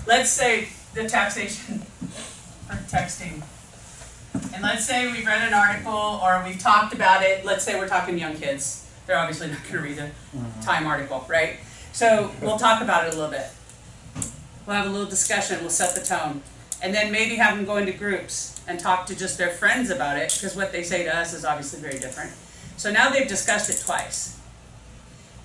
Speaker 1: let's say the taxation for texting. And let's say we've read an article or we've talked about it. Let's say we're talking young kids. They're obviously not going to read a Time article, right? So we'll talk about it a little bit. We'll have a little discussion. We'll set the tone. And then maybe have them go into groups and talk to just their friends about it, because what they say to us is obviously very different. So now they've discussed it twice.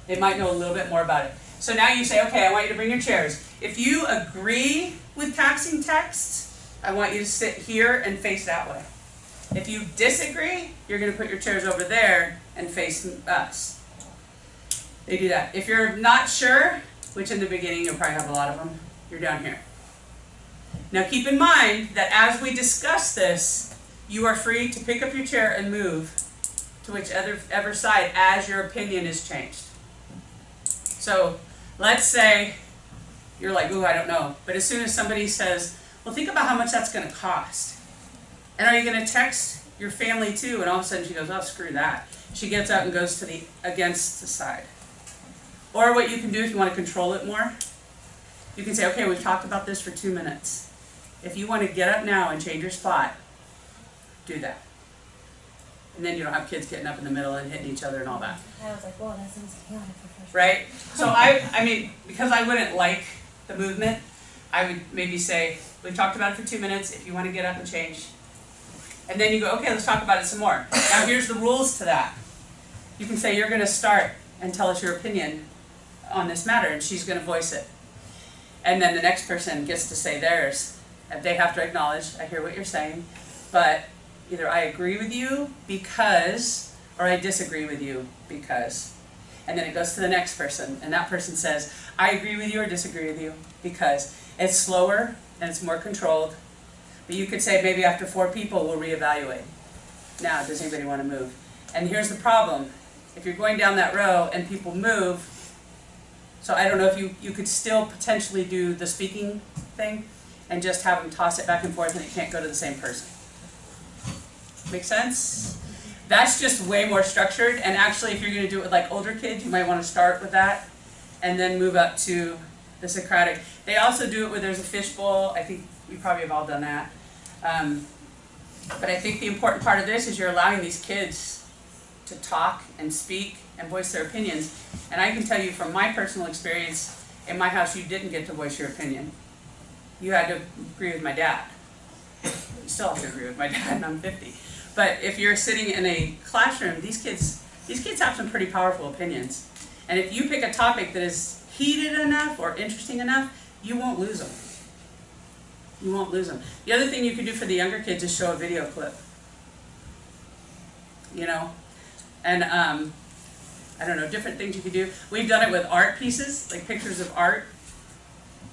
Speaker 1: They might know a little bit more about it. So now you say, okay, I want you to bring your chairs. If you agree with taxing texts, I want you to sit here and face that way. If you disagree, you're going to put your chairs over there and face us. They do that. If you're not sure, which in the beginning you'll probably have a lot of them, you're down here. Now keep in mind that as we discuss this, you are free to pick up your chair and move to whichever side as your opinion is changed. So let's say you're like, ooh, I don't know. But as soon as somebody says, well, think about how much that's going to cost. And are you going to text your family too? And all of a sudden she goes, oh, screw that. She gets up and goes to the against the side. Or what you can do if you want to control it more, you can say, okay, we've talked about this for 2 minutes. If you want to get up now and change your spot, do that. And then you don't have kids getting up in the middle and hitting each other and all that.
Speaker 7: I was like, whoa, that sounds chaotic for first.
Speaker 1: Right? So I mean, because I wouldn't like the movement, I would maybe say, we've talked about it for 2 minutes, if you want to get up and change. And then you go, okay, let's talk about it some more. Now here's the rules to that. You can say you're going to start and tell us your opinion on this matter, and she's going to voice it. And then the next person gets to say theirs. They have to acknowledge, I hear what you're saying, but either I agree with you because, or I disagree with you because. And then it goes to the next person, and that person says, I agree with you or disagree with you because. It's slower and it's more controlled. But you could say maybe after 4 people we'll reevaluate. Now, does anybody want to move? And here's the problem. If you're going down that row and people move, so I don't know if you could still potentially do the speaking thing and just have them toss it back and forth and it can't go to the same person. Make sense? That's just way more structured, and actually if you're going to do it with like older kids, you might want to start with that and then move up to the Socratic. They also do it where there's a fishbowl. I think we probably have all done that. But I think the important part of this is you're allowing these kids to talk and speak and voice their opinions. And I can tell you from my personal experience, in my house you didn't get to voice your opinion. You had to agree with my dad. You still have to agree with my dad, and I'm 50. But if you're sitting in a classroom, these kids have some pretty powerful opinions. And if you pick a topic that is heated enough or interesting enough, you won't lose them. You won't lose them. The other thing you could do for the younger kids is show a video clip. You know? And I don't know, different things you could do. We've done it with art pieces, like pictures of art.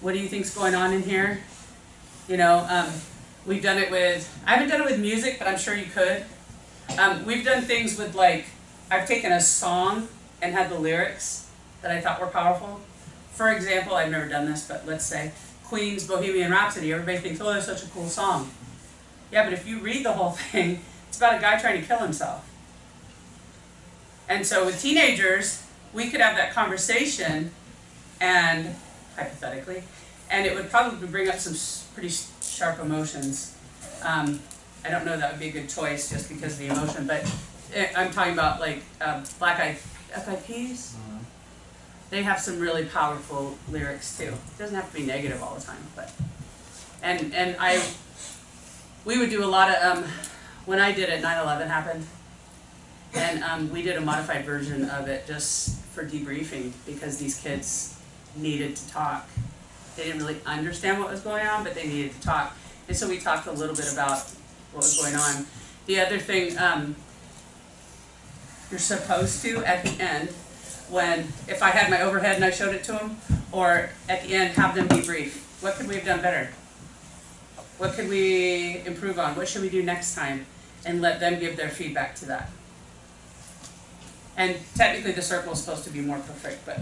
Speaker 1: What do you think's going on in here? You know, we've done it with, I haven't done it with music, but I'm sure you could. We've done things with, like, I've taken a song and had the lyrics that I thought were powerful. For example, I've never done this, but let's say Queen's Bohemian Rhapsody. Everybody thinks, oh, that's such a cool song. Yeah, but if you read the whole thing, it's about a guy trying to kill himself. And so with teenagers, we could have that conversation, and hypothetically, and it would probably bring up some pretty sharp emotions. I don't know that would be a good choice just because of the emotion, but I'm talking about like Black Eyed Peas. They have some really powerful lyrics too. It doesn't have to be negative all the time, but we would do a lot of when I did it, 9/11 happened. And we did a modified version of it just for debriefing because these kids needed to talk. They didn't really understand what was going on, but they needed to talk. And so we talked a little bit about what was going on. The other thing, you're supposed to, at the end, if I had my overhead and I showed it to them, or at the end, have them debrief. What could we have done better? What could we improve on? What should we do next time? And let them give their feedback to that. And technically the circle is supposed to be more perfect, but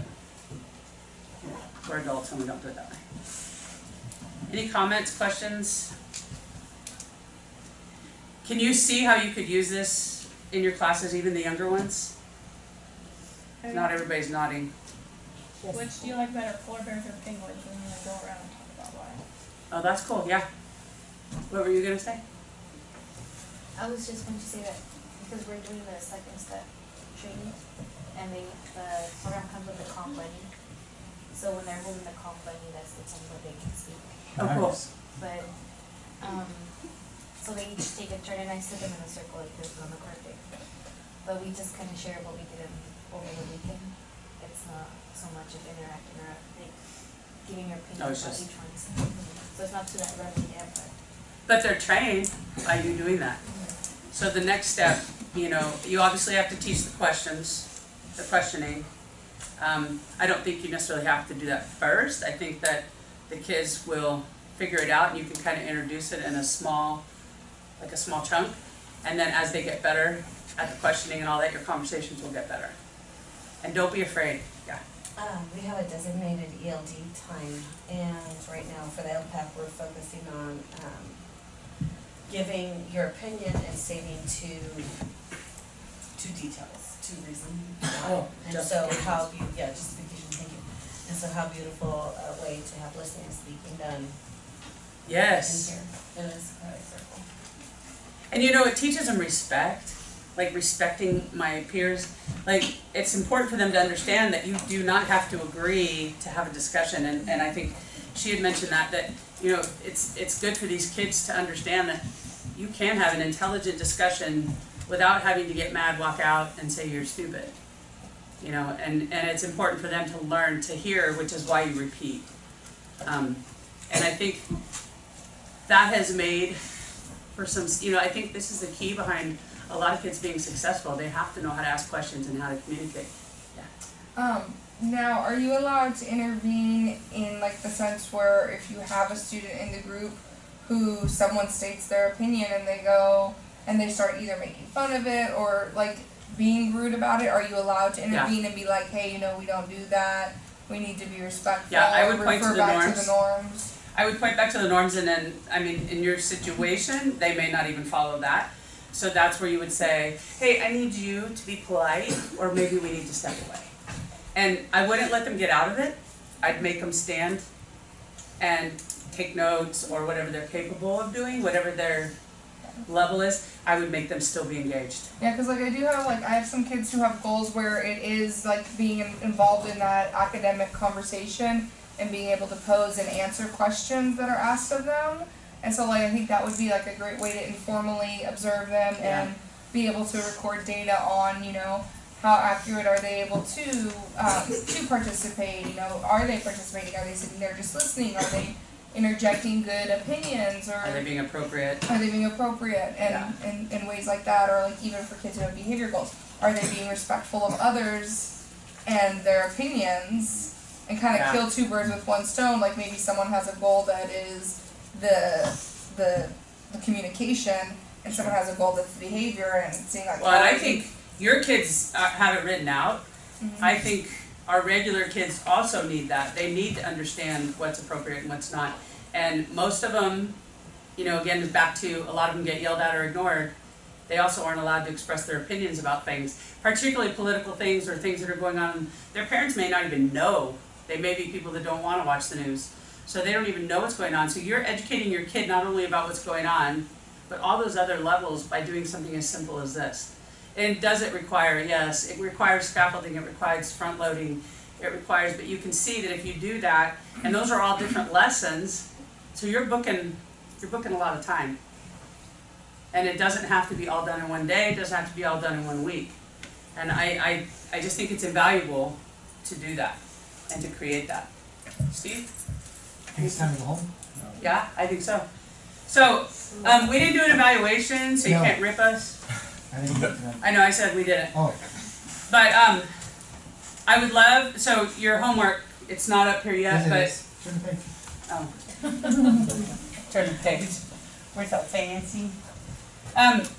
Speaker 1: we're adults and we don't do it that way. Any comments, questions? Can you see how you could use this in your classes, even the younger ones? Not everybody's nodding.
Speaker 5: Which do you like better, polar bears or penguins, and then go around and talk about why?
Speaker 1: Oh, that's cool, yeah. What were you going to say?
Speaker 13: I was just going to say that because we're doing the second step training, and the program comes with the comp buddy. So when they're moving the comp buddy, that's the time where they can speak.
Speaker 1: Oh, cool.
Speaker 13: But so they each take a turn, and I sit them in a circle like this on the carpet. But we just kind of share what we did over the weekend. It's not so much of interacting or like giving your opinion about each one. So it's not to that level yet,
Speaker 1: but they're trained by you doing that. So the next step, you know, you obviously have to teach the questions, the questioning. I don't think you necessarily have to do that first. I think that the kids will figure it out and you can kind of introduce it in a small chunk. And then as they get better at the questioning and all that, your conversations will get better. And don't be afraid, yeah.
Speaker 14: We have a designated ELD time, and right now for the LPAC we're focusing on giving your opinion and stating two details, two reasons. And so justification, thank you. And so how beautiful a way to have listening and speaking done.
Speaker 1: Yes.
Speaker 14: In here. It is quite a circle.
Speaker 1: And you know, it teaches them respect, like respecting my peers. Like, it's important for them to understand that you do not have to agree to have a discussion. And I think she had mentioned that you know, it's good for these kids to understand that you can have an intelligent discussion without having to get mad, walk out, and say you're stupid. You know, and it's important for them to learn to hear, which is why you repeat. And I think that has made for some, you know, I think this is the key behind a lot of kids being successful. They have to know how to ask questions and how to communicate. Yeah.
Speaker 10: Now, are you allowed to intervene in like the sense where if you have a student in the group who someone states their opinion and they go and they start either making fun of it or like being rude about it, are you allowed to intervene and be like, hey, you know, we don't do that, we need to be respectful,
Speaker 1: yeah, I would point to the
Speaker 10: norms?
Speaker 1: I would point back to the norms, and then, I mean, in your situation, they may not even follow that. So that's where you would say, hey, I need you to be polite, or maybe we need to step away. And I wouldn't let them get out of it. I'd make them stand and take notes or whatever they're capable of doing, whatever their level is. I would make them still be engaged.
Speaker 10: Yeah, because like I have some kids who have goals where it is like being involved in that academic conversation and being able to pose and answer questions that are asked of them. And so like I think that would be like a great way to informally observe them and be able to record data on, you know, how accurate are they able to participate, you know, are they participating, are they sitting there just listening, are they interjecting good opinions, or
Speaker 1: Are they being appropriate?
Speaker 10: in ways like that, or like even for kids who have behavior goals, are they being respectful of others and their opinions, and kind of
Speaker 1: Yeah.
Speaker 10: kill two birds with one stone? Like maybe someone has a goal that is the communication, and someone has a goal that's the behavior, and seeing like.
Speaker 1: Well, and I think your kids have it written out.
Speaker 10: Mhm.
Speaker 1: I think our regular kids also need that. They need to understand what's appropriate and what's not. And most of them, you know, again, back to a lot of them get yelled at or ignored. They also aren't allowed to express their opinions about things, particularly political things or things that are going on. Their parents may not even know. They may be people that don't want to watch the news. So they don't even know what's going on. So you're educating your kid not only about what's going on, but all those other levels by doing something as simple as this. And does it require? Yes, it requires scaffolding, it requires front loading, it requires, but you can see that if you do that, and those are all different lessons, so you're booking a lot of time. And it doesn't have to be all done in one day, it doesn't have to be all done in 1 week. And I just think it's invaluable to do that and to create that. Steve?
Speaker 2: I think it's time to go home.
Speaker 1: Yeah, I think so. So, we didn't do an evaluation, so you
Speaker 2: No.
Speaker 1: can't rip us.
Speaker 2: I think it's time.
Speaker 1: I know, I said we didn't.
Speaker 2: Oh,
Speaker 1: But, I would love, so your homework, it's not up here yet,
Speaker 2: yes,
Speaker 1: but,
Speaker 2: it is. Turn the page.
Speaker 1: oh. Turn the page. We're so fancy.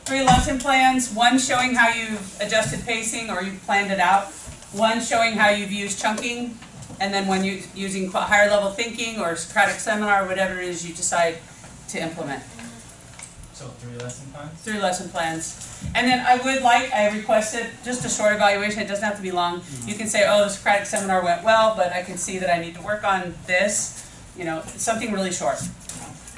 Speaker 1: 3 lesson plans, one showing how you've adjusted pacing or you've planned it out, one showing how you've used chunking, and then when you're using higher level thinking or Socratic seminar, whatever it is you decide to implement.
Speaker 9: So 3 lesson plans?
Speaker 1: 3 lesson plans. And then I requested just a short evaluation, it doesn't have to be long. You can say, oh, the Socratic seminar went well, but I can see that I need to work on this, you know, something really short.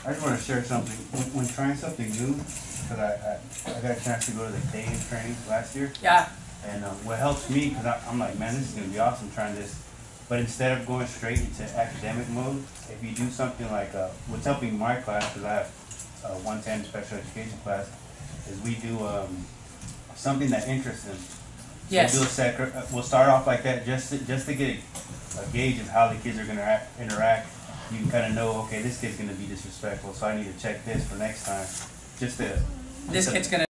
Speaker 6: I just want to share something. When trying something new, because I got a chance to go to the Canadian training last year.
Speaker 1: Yeah.
Speaker 6: And what helps me, because I'm like, man, this is going to be awesome trying this. But instead of going straight into academic mode, if you do something like, what's helping my class, because I have a 110 special education class, is we do something that interests them.
Speaker 1: Yes.
Speaker 6: So we'll start off like that just to get a gauge of how the kids are going to interact. You can kind of know, okay, this kid's going to be disrespectful, so I need to check this for next time. Just to
Speaker 1: This kid's gonna